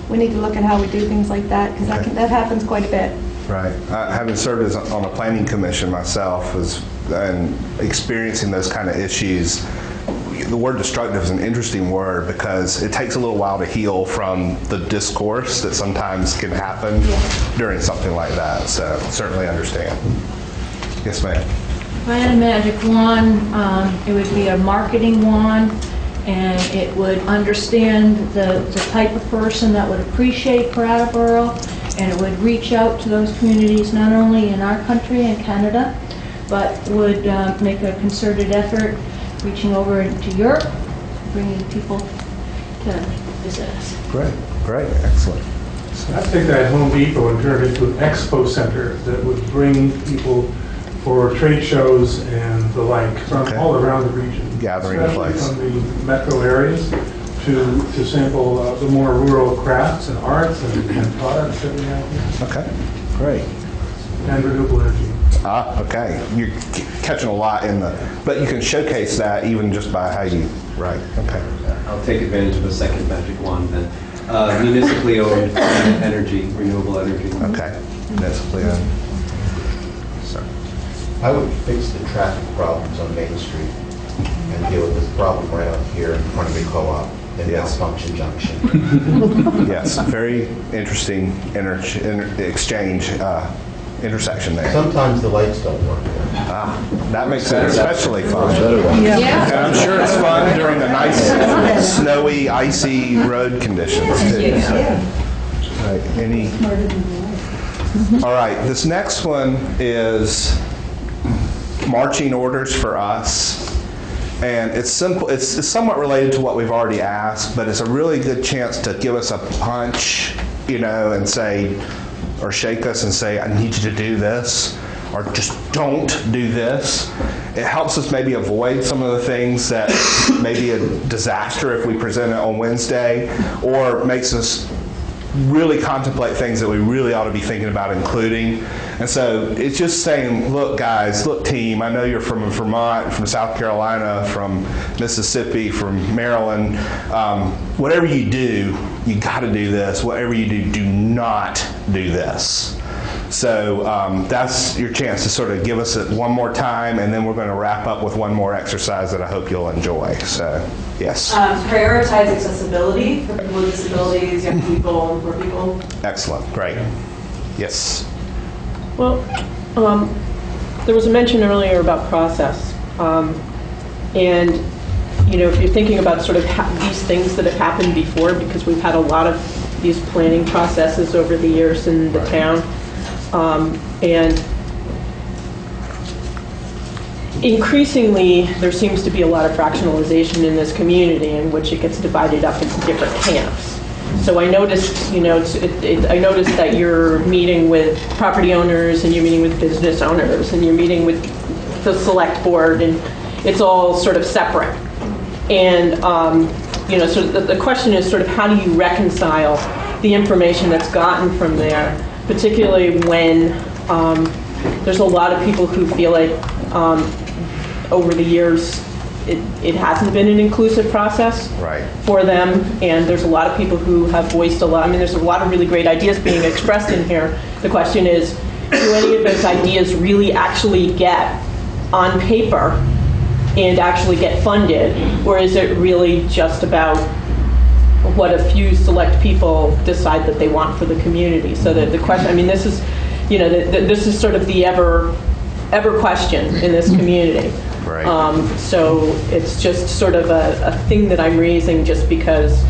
Speaker 11: we need to look at how we do things like that, because that happens quite a bit.
Speaker 3: Right. Having served on a planning commission myself and experiencing those kind of issues, the word destructive is an interesting word because it takes a little while to heal from the discourse that sometimes can happen during something like that. So certainly understand. Yes, ma'am.
Speaker 7: If I had a magic wand, it would be a marketing wand, and it would understand the type of person that would appreciate Brattleboro, and it would reach out to those communities not only in our country and Canada, but would make a concerted effort reaching over into Europe, bringing people to visit us.
Speaker 3: Great, great, excellent.
Speaker 5: I'd take that Home Depot and turn it into an expo center that would bring people for trade shows and the like from all around the region.
Speaker 3: Gathering place.
Speaker 5: From the metro areas to sample the more rural crafts and arts and products that we have here.
Speaker 3: Okay, great.
Speaker 5: And renewable energy.
Speaker 3: Okay. You're catching a lot but you can showcase that even just by how you, right, okay.
Speaker 9: I'll take advantage of a second magic wand then. Municipally owned energy, renewable energy.
Speaker 3: Okay, municipally owned. Sorry.
Speaker 14: I would fix the traffic problems on Main Street and deal with this problem right up here in front of the co-op in Malfunction Junction.
Speaker 3: Yes, very interesting exchange. Intersection there.
Speaker 14: Sometimes the lights don't work there.
Speaker 3: That makes it especially fun.
Speaker 14: Yeah.
Speaker 3: And I'm sure it's fun during the nice, snowy, icy road conditions too. So, right. All right, this next one is marching orders for us. And it's simple. It's somewhat related to what we've already asked, but it's a really good chance to give us a punch, and say, or shake us and say, I need you to do this, or just don't do this. It helps us maybe avoid some of the things that may be a disaster if we present it on Wednesday, or makes us really contemplate things that we really ought to be thinking about including. And so it's just saying, look guys, look team, I know you're from Vermont, from South Carolina, from Mississippi, from Maryland. Whatever you do, you got to do this. Whatever you do, do not do this. So that's your chance to sort of give us it one more time, and then we're going to wrap up with one more exercise that I hope you'll enjoy. So, yes.
Speaker 18: Prioritize accessibility for people with disabilities, young people, and poor people.
Speaker 3: Excellent. Great. Yes.
Speaker 17: Well, there was a mention earlier about process. And, if you're thinking about sort of these things that have happened before, because we've had a lot of these planning processes over the years in the town, and increasingly, there seems to be a lot of fractionalization in this community in which it gets divided up into different camps. So I noticed, I noticed that you're meeting with property owners, and you're meeting with business owners, and you're meeting with the select board, and it's all sort of separate. And so the question is sort of how do you reconcile the information that's gotten from there, particularly when there's a lot of people who feel like over the years it hasn't been an inclusive process for them, and there's a lot of people who have voiced a lot. I mean, there's a lot of really great ideas being expressed in here. The question is, do any of those ideas really actually get on paper and actually get funded, or is it really just about what a few select people decide that they want for the community? So that the question, I mean, this is, this is sort of the ever question in this community.
Speaker 3: Right.
Speaker 17: So it's just sort of a thing that I'm raising just because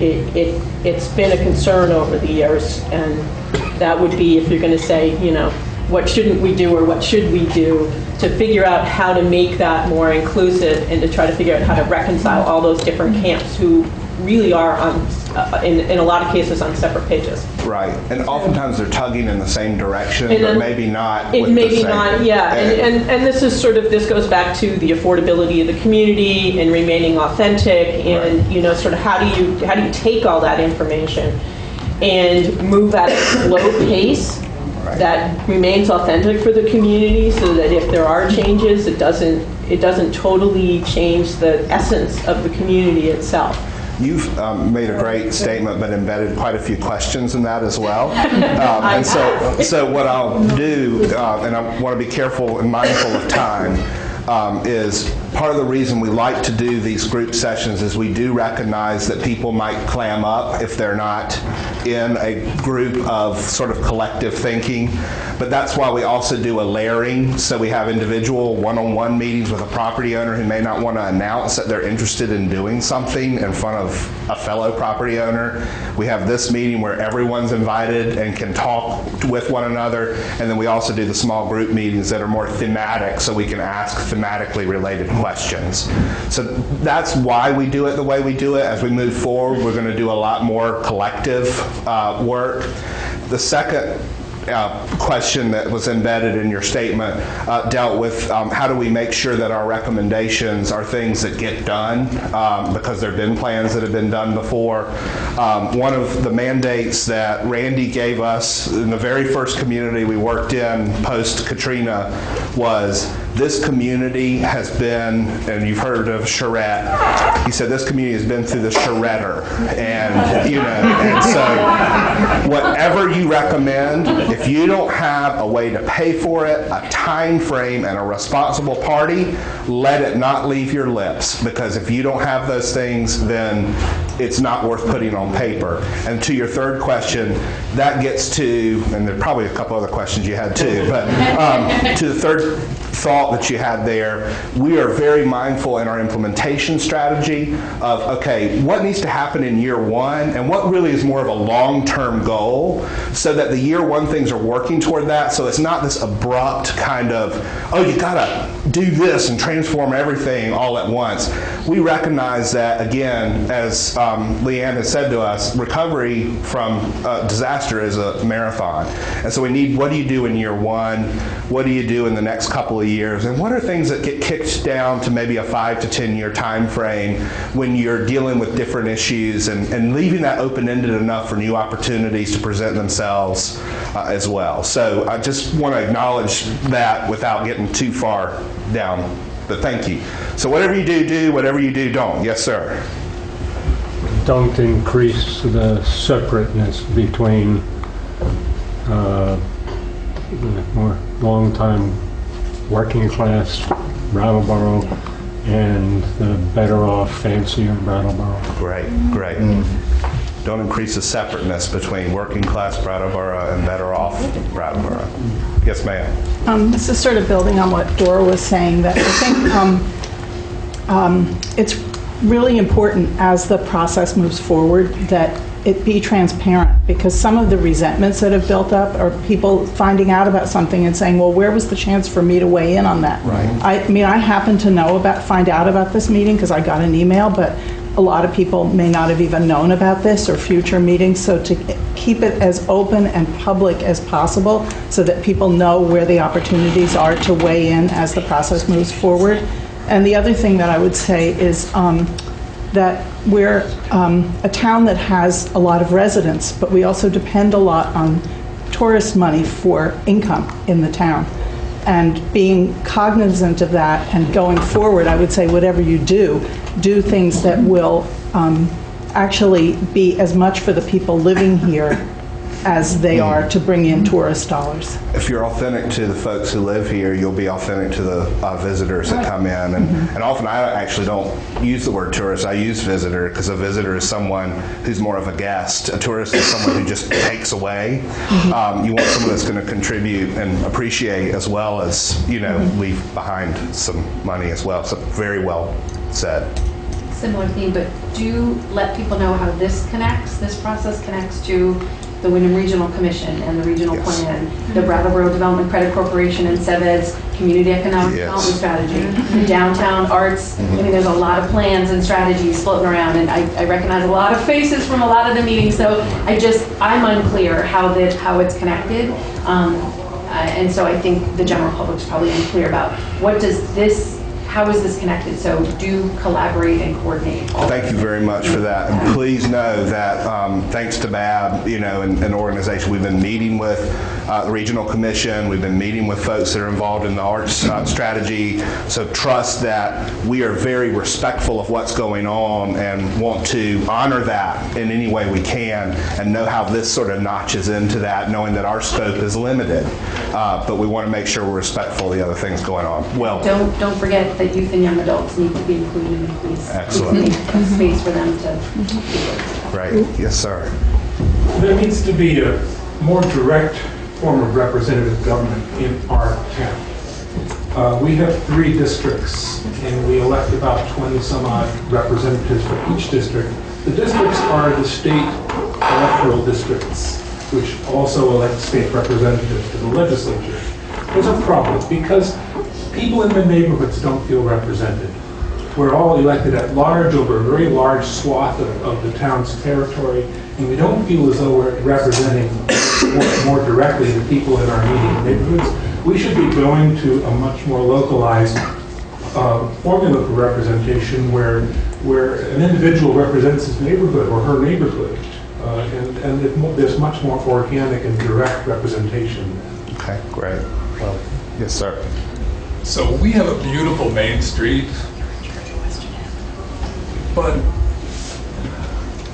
Speaker 17: it's been a concern over the years, and that would be if you're going to say, what shouldn't we do or what should we do to figure out how to make that more inclusive and to try to figure out how to reconcile all those different camps who really are on, in a lot of cases, on separate pages.
Speaker 3: Right, and oftentimes they're tugging in the same direction, but maybe not.
Speaker 17: Maybe not, yeah. And this is sort of, this goes back to the affordability of the community and remaining authentic, and sort of how do you take all that information and move at a slow pace that remains authentic for the community, so that if there are changes, it doesn't totally change the essence of the community itself.
Speaker 3: You've made a great statement, but embedded quite a few questions in that as well. And so what I'll do, and I want to be careful and mindful of time, is part of the reason we like to do these group sessions is we do recognize that people might clam up if they're not in a group of sort of collective thinking. But that's why we also do a layering, so we have individual one-on-one meetings with a property owner who may not want to announce that they're interested in doing something in front of a fellow property owner. We have this meeting where everyone's invited and can talk with one another, and then we also do the small group meetings that are more thematic, so we can ask thematically related questions. So that's why we do it the way we do it. As we move forward, we're going to do a lot more collective work. The second question that was embedded in your statement dealt with how do we make sure that our recommendations are things that get done, because there have been plans that have been done before. One of the mandates that Randy gave us in the very first community we worked in post-Katrina was this community has been, and you've heard of charrette, he said this community has been through the charretter, and and so whatever you recommend, if you don't have a way to pay for it, a time frame, and a responsible party, let it not leave your lips, because if you don't have those things, then it's not worth putting on paper. And to your third question, that gets to, and there are probably a couple other questions you had too, but to the thought that you had there, we are very mindful in our implementation strategy of, okay, what needs to happen in year one and what really is more of a long-term goal, so that the year one things are working toward that, so it's not this abrupt kind of, oh, you gotta do this and transform everything all at once. We recognize that, again, as Leanne has said to us, recovery from disaster is a marathon. And so we need, what do you do in year one? What do you do in the next couple of years? And what are things that get kicked down to maybe a 5 to 10 year time frame when you're dealing with different issues, and leaving that open-ended enough for new opportunities to present themselves as well. So I just want to acknowledge that without getting too far down. But thank you. So whatever you do, do. Whatever you do, don't. Yes, sir.
Speaker 23: Don't increase the separateness between more long-time working class Brattleboro and the better off, fancier Brattleboro.
Speaker 3: Great, great. Don't increase the separateness between working class Brattleboro and better off Brattleboro. Yes, ma'am.
Speaker 21: This is sort of building on what Dora was saying, that I think it's really important as the process moves forward that it be transparent, because some of the resentments that have built up are people finding out about something and saying, well, where was the chance for me to weigh in on that?
Speaker 3: Right.
Speaker 21: I mean, I happen to find out about this meeting because I got an email, but a lot of people may not have even known about this or future meetings, so to keep it as open and public as possible so that people know where the opportunities are to weigh in as the process moves forward. And the other thing that I would say is that we're a town that has a lot of residents, but we also depend a lot on tourist money for income in the town. And being cognizant of that and going forward, I would say whatever you do, do things that will actually be as much for the people living here as they are to bring in tourist dollars.
Speaker 3: If you're authentic to the folks who live here, you'll be authentic to the visitors that come in. And often I actually don't use the word tourist, I use visitor, because a visitor is someone who's more of a guest. A tourist is someone who just takes away. You want someone that's going to contribute and appreciate, as well as, leave behind some money as well. So very well said.
Speaker 22: Similar theme, but do let people know how this process connects to the Wyndham Regional Commission and the Regional Plan, the Brattleboro Development Credit Corporation and SEVED's Community Economic Development Strategy, the Downtown Arts. I mean, there's a lot of plans and strategies floating around, and I recognize a lot of faces from a lot of the meetings, so I'm unclear how it's connected. And so I think the general public's probably unclear about how is this connected? So do collaborate and coordinate.
Speaker 3: Thank you very much for that. And please know that thanks to BaBB, and organization, we've been meeting with the Regional Commission, we've been meeting with folks that are involved in the arts strategy. So trust that we are very respectful of what's going on and want to honor that in any way we can, and know how this sort of notches into that, knowing that our scope is limited. But we want to make sure we're respectful of the other things going on. Well,
Speaker 22: don't forget that youth and young adults need to be included in these.
Speaker 3: Excellent.
Speaker 22: A space for them to.
Speaker 3: Right. Yes, sir.
Speaker 5: There needs to be a more direct form of representative government in our town. We have 3 districts, and we elect about 20 some odd representatives for each district. The districts are the state electoral districts, which also elect state representatives to the legislature. There's a problem because people in the neighborhoods don't feel represented. We're all elected at large over a very large swath of the town's territory, and we don't feel as though we're representing more directly the people in our immediate neighborhoods. We should be going to a much more localized formula for representation where an individual represents his neighborhood or her neighborhood, and there's much more organic and direct representation.
Speaker 3: Okay, great. Well, yes, sir.
Speaker 6: So we have a beautiful Main Street, but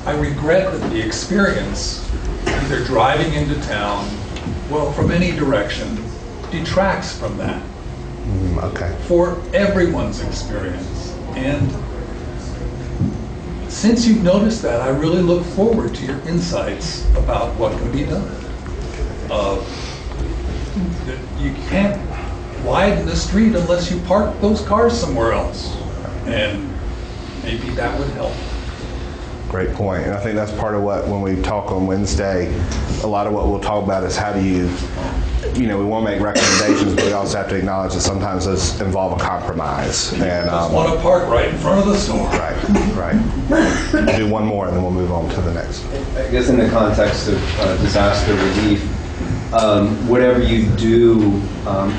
Speaker 6: I regret that the experience, either driving into town, well, from any direction, detracts from that.
Speaker 3: Okay.
Speaker 6: For everyone's experience. And since you've noticed that, I really look forward to your insights about what can be done. You can't widen the street unless you park those cars somewhere else. And maybe that would help.
Speaker 3: Great point. And I think that's part of what, when we talk on Wednesday, a lot of what we'll talk about is how do you, we want to make recommendations, but we also have to acknowledge that sometimes those involve a compromise. And
Speaker 6: just want to park right in front of the store.
Speaker 3: Right. We'll do one more and then we'll move on to the next.
Speaker 9: I guess in the context of disaster relief, whatever you do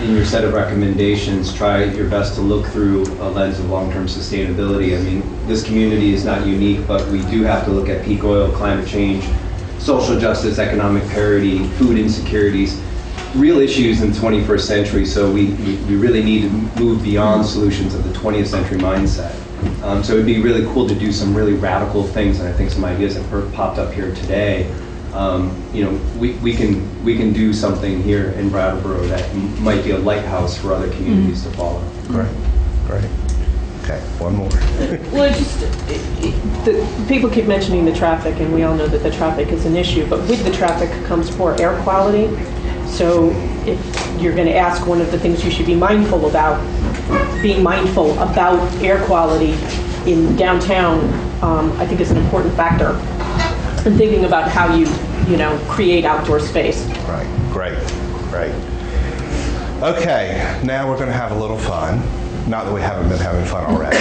Speaker 9: in your set of recommendations, try your best to look through a lens of long-term sustainability. I mean, this community is not unique, but we do have to look at peak oil, climate change, social justice, economic parity, food insecurities, real issues in the 21st century. So we really need to move beyond solutions of the 20th century mindset. So it'd be really cool to do some really radical things, and I think some ideas have popped up here today. We can do something here in Brattleboro that might be a lighthouse for other communities to follow.
Speaker 3: Great. Okay, one more.
Speaker 17: Well, people keep mentioning the traffic, and we all know that the traffic is an issue, but with the traffic comes poor air quality. So if you're going to ask, one of the things you should be mindful about, being mindful about air quality in downtown, I think is an important factor in thinking about how you create outdoor space.
Speaker 3: Right, great. Okay, now we're going to have a little fun. Not that we haven't been having fun already.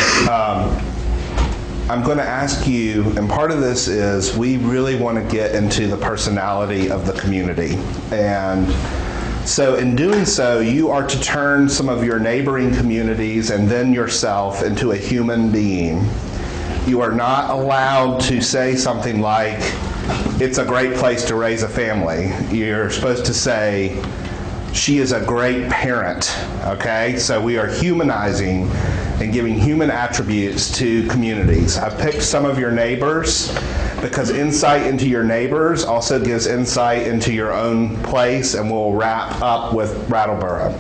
Speaker 3: I'm going to ask you, and part of this is we really want to get into the personality of the community. And so in doing so, you are to turn some of your neighboring communities and then yourself into a human being. You are not allowed to say something like, it's a great place to raise a family. You're supposed to say, she is a great parent, okay? So we are humanizing and giving human attributes to communities. I've picked some of your neighbors because insight into your neighbors also gives insight into your own place, and we'll wrap up with Brattleboro.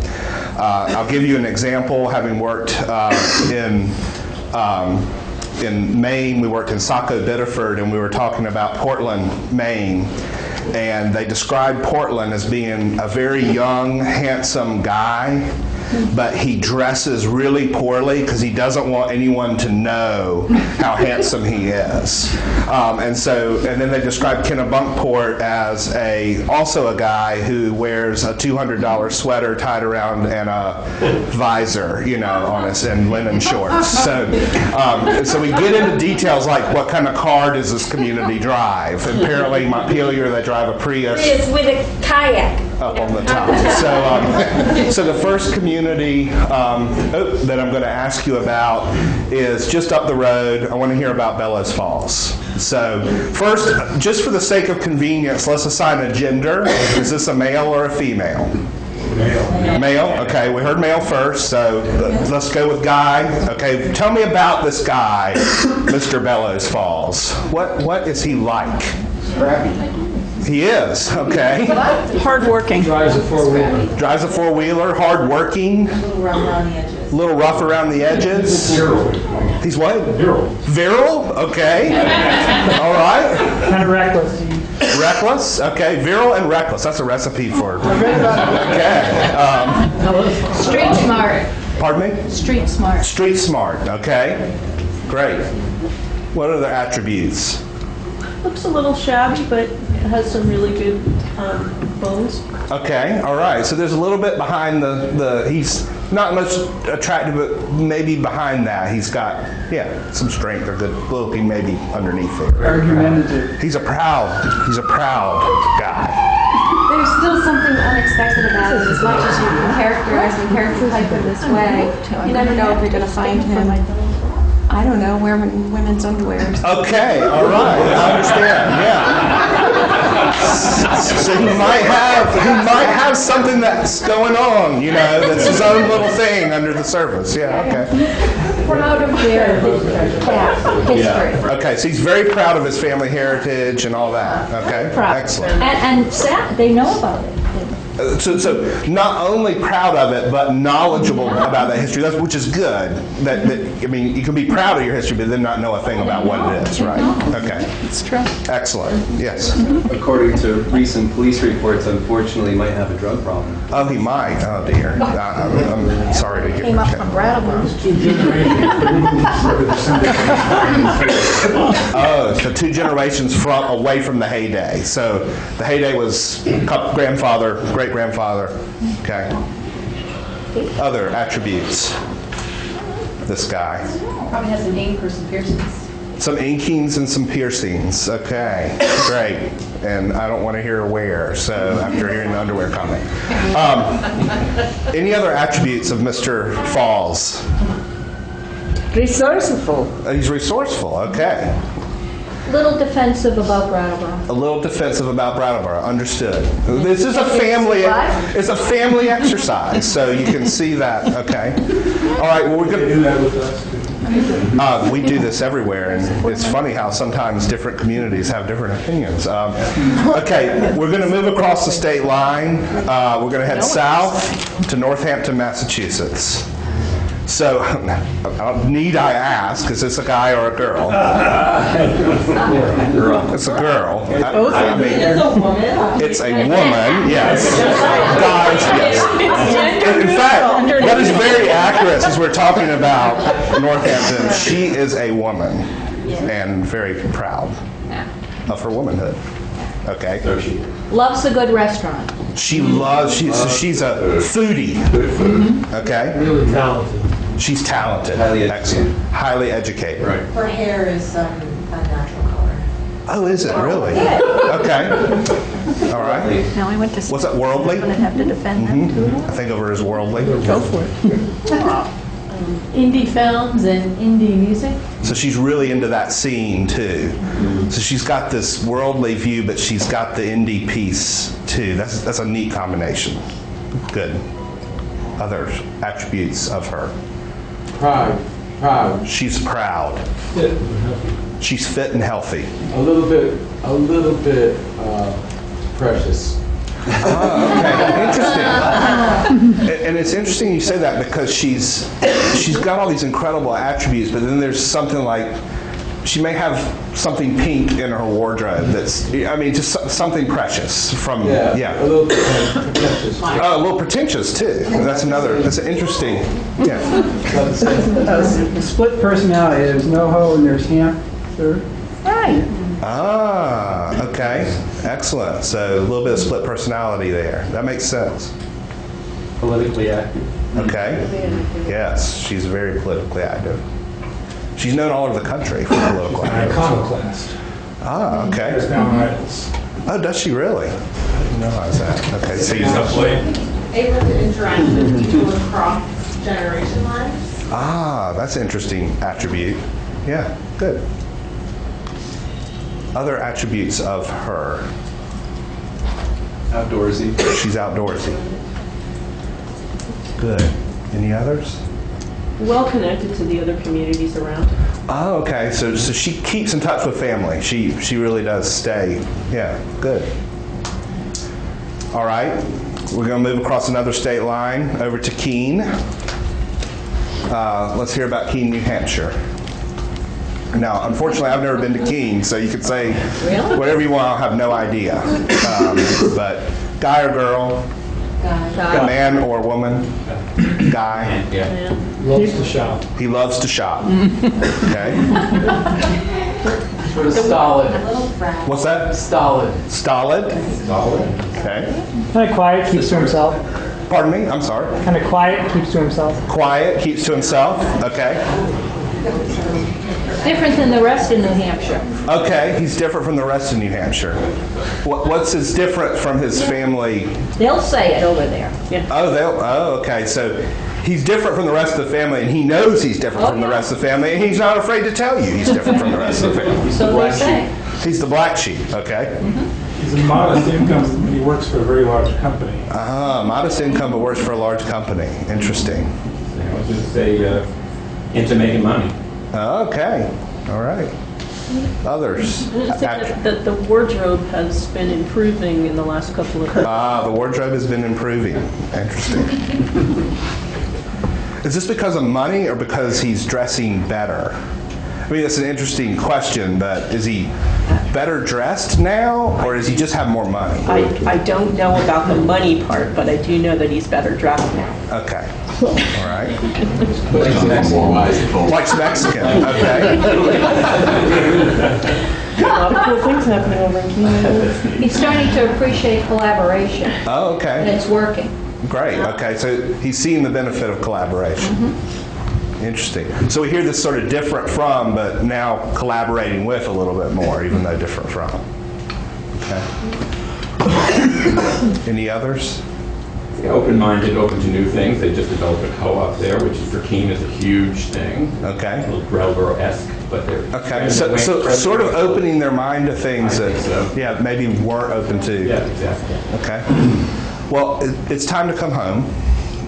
Speaker 3: I'll give you an example, having worked in Maine. We worked in Saco Biddeford, and we were talking about Portland, Maine. And they described Portland as being a very young, handsome guy, but he dresses really poorly because he doesn't want anyone to know how handsome he is. And then they described Kennebunkport as also a guy who wears a $200 sweater tied around and a visor, on us, and linen shorts. So we get into details like what kind of car does this community drive? And apparently Montpelier, they drive a Prius.
Speaker 1: With a kayak.
Speaker 3: Up on the top. So the first community that I'm going to ask you about is just up the road. I want to hear about Bellows Falls. So first, just for the sake of convenience, let's assign a gender. Is this a male or a female? Male? Okay, we heard male first, so let's go with guy. Okay, tell me about this guy, Mr. Bellows Falls. What is he like?
Speaker 14: Scrappy.
Speaker 3: He is, okay.
Speaker 21: Hardworking.
Speaker 3: Drives a four-wheeler, hardworking.
Speaker 1: A little rough around the edges.
Speaker 3: A little rough around the edges.
Speaker 23: Virile.
Speaker 3: He's what?
Speaker 23: Virile.
Speaker 3: Virile? Okay. All right.
Speaker 2: Kind of reckless.
Speaker 3: Reckless? Okay. Virile and reckless. That's a recipe for. Okay.
Speaker 7: Street smart.
Speaker 3: Pardon me?
Speaker 7: Street smart.
Speaker 3: Street smart. Okay. Great. What other attributes?
Speaker 17: Looks a little shabby, but has some really good bones.
Speaker 3: Okay, all right. So there's a little bit behind he's not much attractive, but maybe behind that he's got, some strength or good looking maybe underneath it.
Speaker 2: Argumentative.
Speaker 3: He's a proud guy.
Speaker 11: There's still something unexpected about it. As much as you can characterize and characterize him this way, you never know if you're going to find him, I don't know, wearing women's underwear.
Speaker 3: Okay, all right, I understand. Yeah. So he might have something that's going on, that's his own little thing under the surface. Yeah. Okay.
Speaker 11: Proud of their history.
Speaker 3: Yeah. Okay, so he's very proud of his family heritage and all that. Okay.
Speaker 7: Proud.
Speaker 3: Excellent.
Speaker 7: And sad, they know about it.
Speaker 3: So not only proud of it, but knowledgeable about that history, which is good. I mean, you can be proud of your history, but then not know a thing about what it is, right? Okay.
Speaker 21: It's true.
Speaker 3: Excellent. Yes.
Speaker 9: According to recent police reports, unfortunately, he might have a drug problem.
Speaker 3: Oh, he might. Oh, dear. I'm sorry to get
Speaker 11: Came up from Brattleboro.
Speaker 3: Oh, so 2 generations away from the heyday. So the heyday was grandfather, great-grandfather. Okay. Other attributes. This guy.
Speaker 22: Probably has some ink or some piercings.
Speaker 3: Some inkings and some piercings. Okay, great. And I don't want to hear where, so after hearing the underwear comment. Any other attributes of Mr. Falls?
Speaker 1: Resourceful.
Speaker 3: He's resourceful, okay.
Speaker 1: Little defensive about Brattleboro.
Speaker 3: A little defensive about Brattleboro, understood. This is a family, it's a family exercise, so you can see that, okay. All right, well, we're going to do that with us. We do this everywhere, and it's funny how sometimes different communities have different opinions. Okay, we're going to move across the state line. We're going to head south to Northampton, Massachusetts. So, need I ask, is this a guy or a girl? It's a girl. I mean,
Speaker 19: It's a woman.
Speaker 3: it's a woman, yes. Guys, yes. In fact, that is very accurate since we're talking about Northampton. She is a woman and very proud of her womanhood. Okay.
Speaker 1: Loves a good restaurant.
Speaker 3: She loves, she's a foodie. Okay.
Speaker 2: Really talented.
Speaker 3: She's talented.
Speaker 9: Highly educated.
Speaker 3: Excellent. Highly educated.
Speaker 9: Right.
Speaker 18: Her hair is a natural color.
Speaker 3: Oh, is it really?
Speaker 1: Yeah.
Speaker 3: Okay. All right.
Speaker 11: Now I went to.
Speaker 3: What's that, worldly?
Speaker 11: I'm gonna have to defend them too.
Speaker 3: I think of her as worldly.
Speaker 21: Go for it.
Speaker 7: Indie films and indie music.
Speaker 3: So she's really into that scene too. So she's got this worldly view, but she's got the indie piece too. That's a neat combination. Good. Other attributes of her.
Speaker 13: Proud.
Speaker 3: She's proud.
Speaker 13: Fit and healthy.
Speaker 3: She's fit and healthy.
Speaker 13: A little bit precious.
Speaker 3: Oh, okay. Interesting. And it's interesting you say that because she's got all these incredible attributes, but then there's something like she may have something pink in her wardrobe that's, I mean, just something precious from,
Speaker 13: A little pretentious.
Speaker 3: Oh, a little pretentious too. That's an interesting,
Speaker 2: Split personality. There's no hoe and there's hamster.
Speaker 1: Right.
Speaker 3: Ah, okay. Excellent. So a little bit of split personality there. That makes sense.
Speaker 20: Politically active.
Speaker 3: Okay. Yes, she's very politically active. She's known all over the country for political activism.
Speaker 5: Iconoclast.
Speaker 3: Ah, okay.
Speaker 5: There's now idols.
Speaker 3: Oh, does she really? I didn't realize that. Okay, so
Speaker 19: Able to interact with people across generation lines.
Speaker 3: Ah, that's an interesting attribute. Yeah, good. Other attributes of her.
Speaker 9: Outdoorsy.
Speaker 3: She's outdoorsy. Good. Any others?
Speaker 17: Well connected to the other communities around.
Speaker 3: Oh, okay. So she keeps in touch with family. She really does stay. Yeah, good. All right. We're going to move across another state line over to Keene. Let's hear about Keene, New Hampshire. Now, unfortunately, I've never been to Keene, so you could say whatever you want. I'll have no idea. But guy or girl?
Speaker 1: Guy.
Speaker 3: Man or woman? Guy?
Speaker 20: Yeah.
Speaker 2: Loves to shop.
Speaker 3: He loves to shop. Okay.
Speaker 13: Sort of stolid.
Speaker 3: What's that?
Speaker 13: Stolid.
Speaker 3: Stolid? Stolid. Okay.
Speaker 2: Kind of quiet, keeps to himself.
Speaker 3: Pardon me? I'm sorry.
Speaker 2: Kind of quiet, keeps to himself.
Speaker 3: Quiet, keeps to himself. Okay.
Speaker 1: Different than the rest of New Hampshire.
Speaker 3: Okay, he's different from the rest of New Hampshire. What's his different from his family?
Speaker 1: They'll say it over there.
Speaker 3: Oh, okay. So he's different from the rest of the family, and he knows he's different from the rest of the family, and he's not afraid to tell you he's different from the rest of the family.
Speaker 1: So they say.
Speaker 3: He's the black sheep. Okay.
Speaker 5: He's a modest income, but he works for a very large company.
Speaker 3: Modest income, but works for a large company. Interesting.
Speaker 20: I was just say into making money.
Speaker 3: Okay. All right. Others?
Speaker 17: That the wardrobe has been improving in the last couple of years.
Speaker 3: The wardrobe has been improving. Interesting. Is this because of money or because he's dressing better? I mean, that's an interesting question, but is he better dressed now, or does he just have more money?
Speaker 17: I don't know about the money part, but I do know that he's better dressed now.
Speaker 3: Okay. All right. Likes Mexican. Okay.
Speaker 17: A lot of cool things happening over in Keene.
Speaker 1: He's starting to appreciate collaboration,
Speaker 3: Oh,
Speaker 1: and
Speaker 3: okay.
Speaker 1: it's working.
Speaker 3: Great. Okay. So he's seeing the benefit of collaboration. Interesting. So we hear this sort of different from, but now collaborating with a little bit more, even though different from. Okay. Any others?
Speaker 4: Yeah, open-minded, open to new things. They just developed a co-op there, which for Keene is a huge thing.
Speaker 3: Okay.
Speaker 4: A little Brattleboro-esque, but they're...
Speaker 3: Okay. So sort of opening their mind to things that, yeah, maybe weren't open to.
Speaker 4: Yeah, exactly.
Speaker 3: Okay. Well, it's time to come home.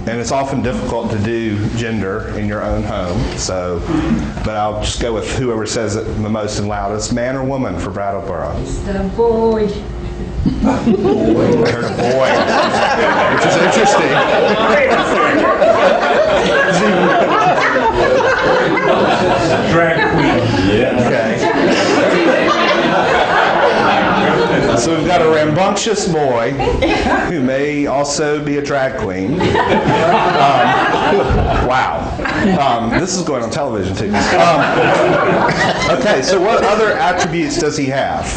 Speaker 3: And it's often difficult to do gender in your own home. So, but I'll just go with whoever says it the most and loudest, man or woman for Brattleboro.
Speaker 1: It's the boy.
Speaker 3: I heard a boy, which is interesting.
Speaker 5: Drag queen.
Speaker 3: Yeah. Okay. So we've got a rambunctious boy who may also be a drag queen. Wow. This is going on television too. Okay, so what other attributes does he have?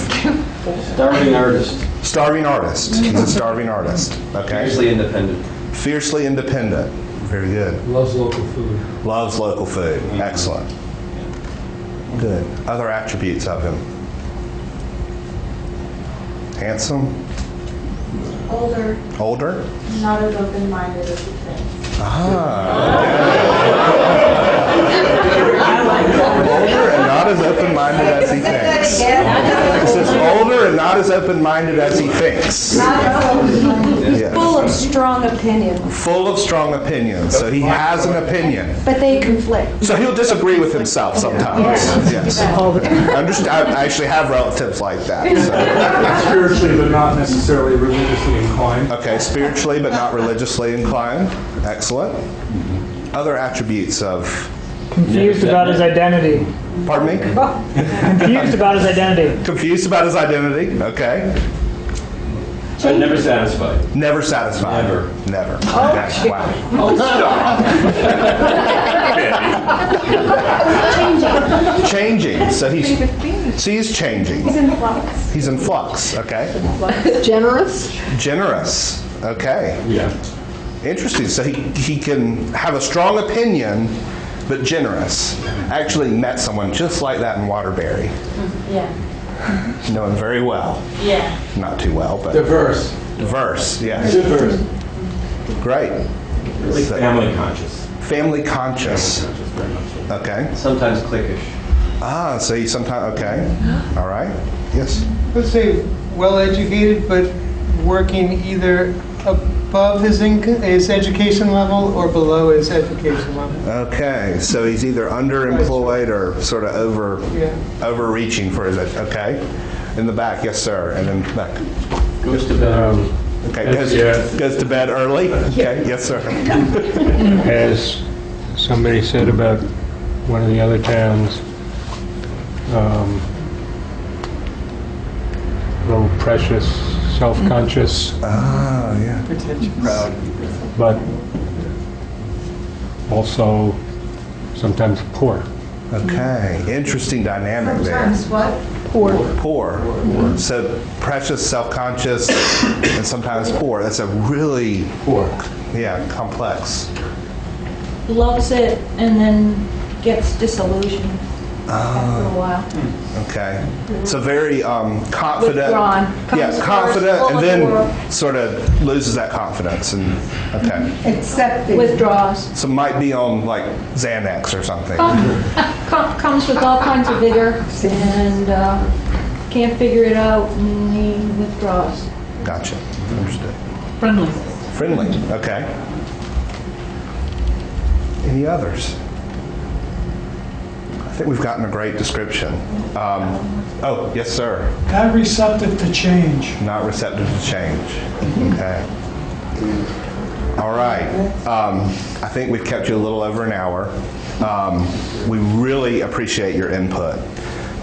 Speaker 9: Starving artist.
Speaker 3: Starving artist. He's a starving artist. Okay.
Speaker 9: Fiercely independent.
Speaker 3: Fiercely independent. Very good.
Speaker 5: Loves local food.
Speaker 3: Loves local food. Excellent. Good. Other attributes of him. Handsome.
Speaker 19: Older,
Speaker 3: Older.
Speaker 19: not as open-minded as you think.
Speaker 3: Older and not as open-minded as he thinks. He says older and not as open-minded as he thinks. Yes.
Speaker 11: Full of strong opinions,
Speaker 3: Full of strong opinions. So he has an opinion.
Speaker 11: but they conflict.
Speaker 3: So he'll disagree with himself sometimes. Yes. I actually have relatives like that. So.
Speaker 5: Spiritually, but not necessarily religiously inclined.
Speaker 3: Okay, spiritually but not religiously inclined. Excellent. Other attributes of...
Speaker 2: Confused about his identity.
Speaker 3: Pardon me?
Speaker 2: Confused about his identity.
Speaker 3: Confused about his identity. Okay.
Speaker 4: Never satisfied.
Speaker 3: Never satisfied.
Speaker 4: Never.
Speaker 3: Okay. Wow. Changing. So he's changing.
Speaker 11: He's in flux.
Speaker 3: He's in flux. Okay.
Speaker 7: Generous?
Speaker 3: Generous. Okay.
Speaker 4: Yeah.
Speaker 3: Interesting. So he can have a strong opinion, but generous. I actually met someone just like that in Waterbury.
Speaker 19: Yeah.
Speaker 3: Know him very well.
Speaker 19: Yeah.
Speaker 3: Not too well, but
Speaker 20: Diverse.
Speaker 3: diverse. Yeah.
Speaker 20: Diverse.
Speaker 3: Great.
Speaker 4: Really family conscious.
Speaker 3: Family conscious.
Speaker 4: Very much so.
Speaker 3: Okay.
Speaker 9: Sometimes cliquish.
Speaker 3: So you sometimes, okay. All right. Yes.
Speaker 8: Let's say well-educated, but working either above his education level or below his education level.
Speaker 3: Okay. So he's either underemployed or sort of overreaching for his, okay. In the back, yes, sir. And then back.
Speaker 9: Goes to bed.
Speaker 3: Okay. Goes to bed early? Okay. Yes, sir.
Speaker 23: As somebody said about one of the other towns, low precious, self-conscious,
Speaker 3: yeah.
Speaker 8: Proud.
Speaker 23: but also sometimes poor.
Speaker 3: Okay. Interesting dynamic there.
Speaker 19: Sometimes what?
Speaker 3: Poor. So precious, self-conscious, and sometimes poor. That's a really complex.
Speaker 1: Loves it and then gets disillusioned after a while.
Speaker 3: Okay. So very confident.
Speaker 1: Withdrawn.
Speaker 3: Yeah,
Speaker 1: Comes
Speaker 3: confident,
Speaker 1: first, full
Speaker 3: and
Speaker 1: of
Speaker 3: then
Speaker 1: work.
Speaker 3: sort of loses that confidence. And okay.
Speaker 1: Accepting. Withdraws.
Speaker 3: So might be on like Xanax or something.
Speaker 1: Comes with all kinds of vigor and can't figure it out and he withdraws.
Speaker 3: Gotcha. Understood.
Speaker 7: Friendly.
Speaker 3: Okay. Any others? I think we've gotten a great description. Oh, yes, sir.
Speaker 10: Not receptive to change.
Speaker 3: Not receptive to change. Okay. All right. I think we've kept you a little over an hour. We really appreciate your input.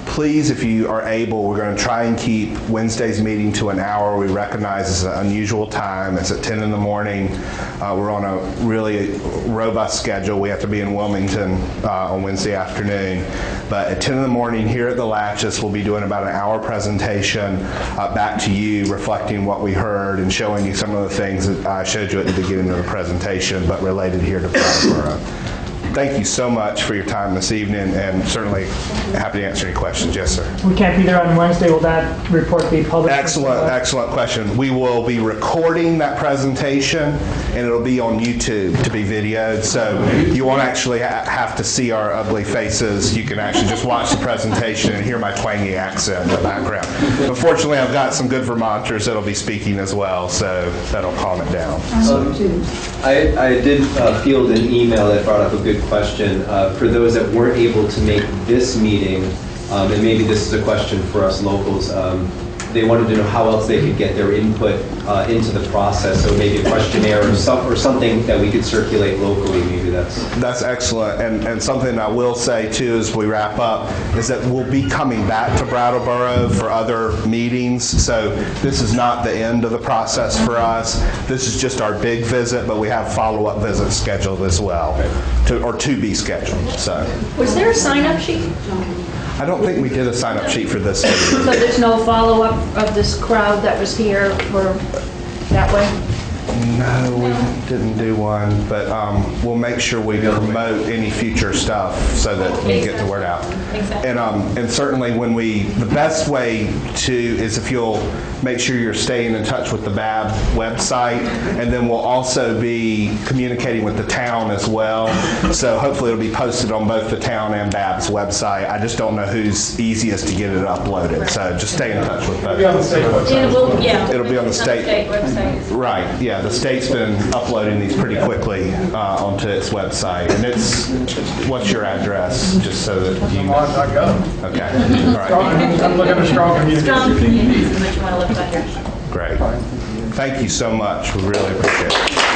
Speaker 3: Please, if you are able, we're going to try and keep Wednesday's meeting to an hour. We recognize it's an unusual time. It's at 10 in the morning. We're on a really robust schedule. We have to be in Wilmington on Wednesday afternoon. But at 10 in the morning here at the Latchis, we'll be doing about an hour presentation back to you, reflecting what we heard and showing you some of the things that I showed you at the beginning of the presentation, but related here to Brattleboro. Thank you so much for your time this evening, and certainly happy to answer any questions. Yes, sir.
Speaker 10: We can't be there on Wednesday. Will that report be published?
Speaker 3: Excellent question. We will be recording that presentation, and it'll be on YouTube to be videoed, so you won't actually have to see our ugly faces. You can actually just watch the presentation and hear my twangy accent in the background. But fortunately, I've got some good Vermonters that'll be speaking as well, so that'll calm it down.
Speaker 9: I did field an email that brought up a good question. For those that weren't able to make this meeting, and maybe this is a question for us locals, they wanted to know how else they could get their input into the process. So maybe a questionnaire or something that we could circulate locally. Maybe that's
Speaker 3: excellent. And something I will say too as we wrap up is that we'll be coming back to Brattleboro for other meetings. So this is not the end of the process for us. This is just our big visit, but we have follow-up visits scheduled as well, to be scheduled. So
Speaker 1: Was there a sign-up sheet?
Speaker 3: I don't think we did a sign-up sheet for this meeting.
Speaker 1: So there's no follow-up of this crowd that was here for that way?
Speaker 3: No, we didn't do one, but we'll make sure we promote any future stuff so that we get the word out.
Speaker 1: Exactly.
Speaker 3: And certainly the best way is if you'll make sure you're staying in touch with the BaBB website, and then we'll also be communicating with the town as well. So hopefully it'll be posted on both the town and BaBB's website. I just don't know who's easiest to get it uploaded. So just stay in touch with both. It'll be on the state
Speaker 1: website.
Speaker 3: Right, yeah, the state's been uploading these pretty quickly onto its website. And what's your address, just so that you know? Okay, all right.
Speaker 10: I'm looking for strong communities.
Speaker 1: Strong communities, and what you want to look like here.
Speaker 3: Great. Thank you so much. We really appreciate it.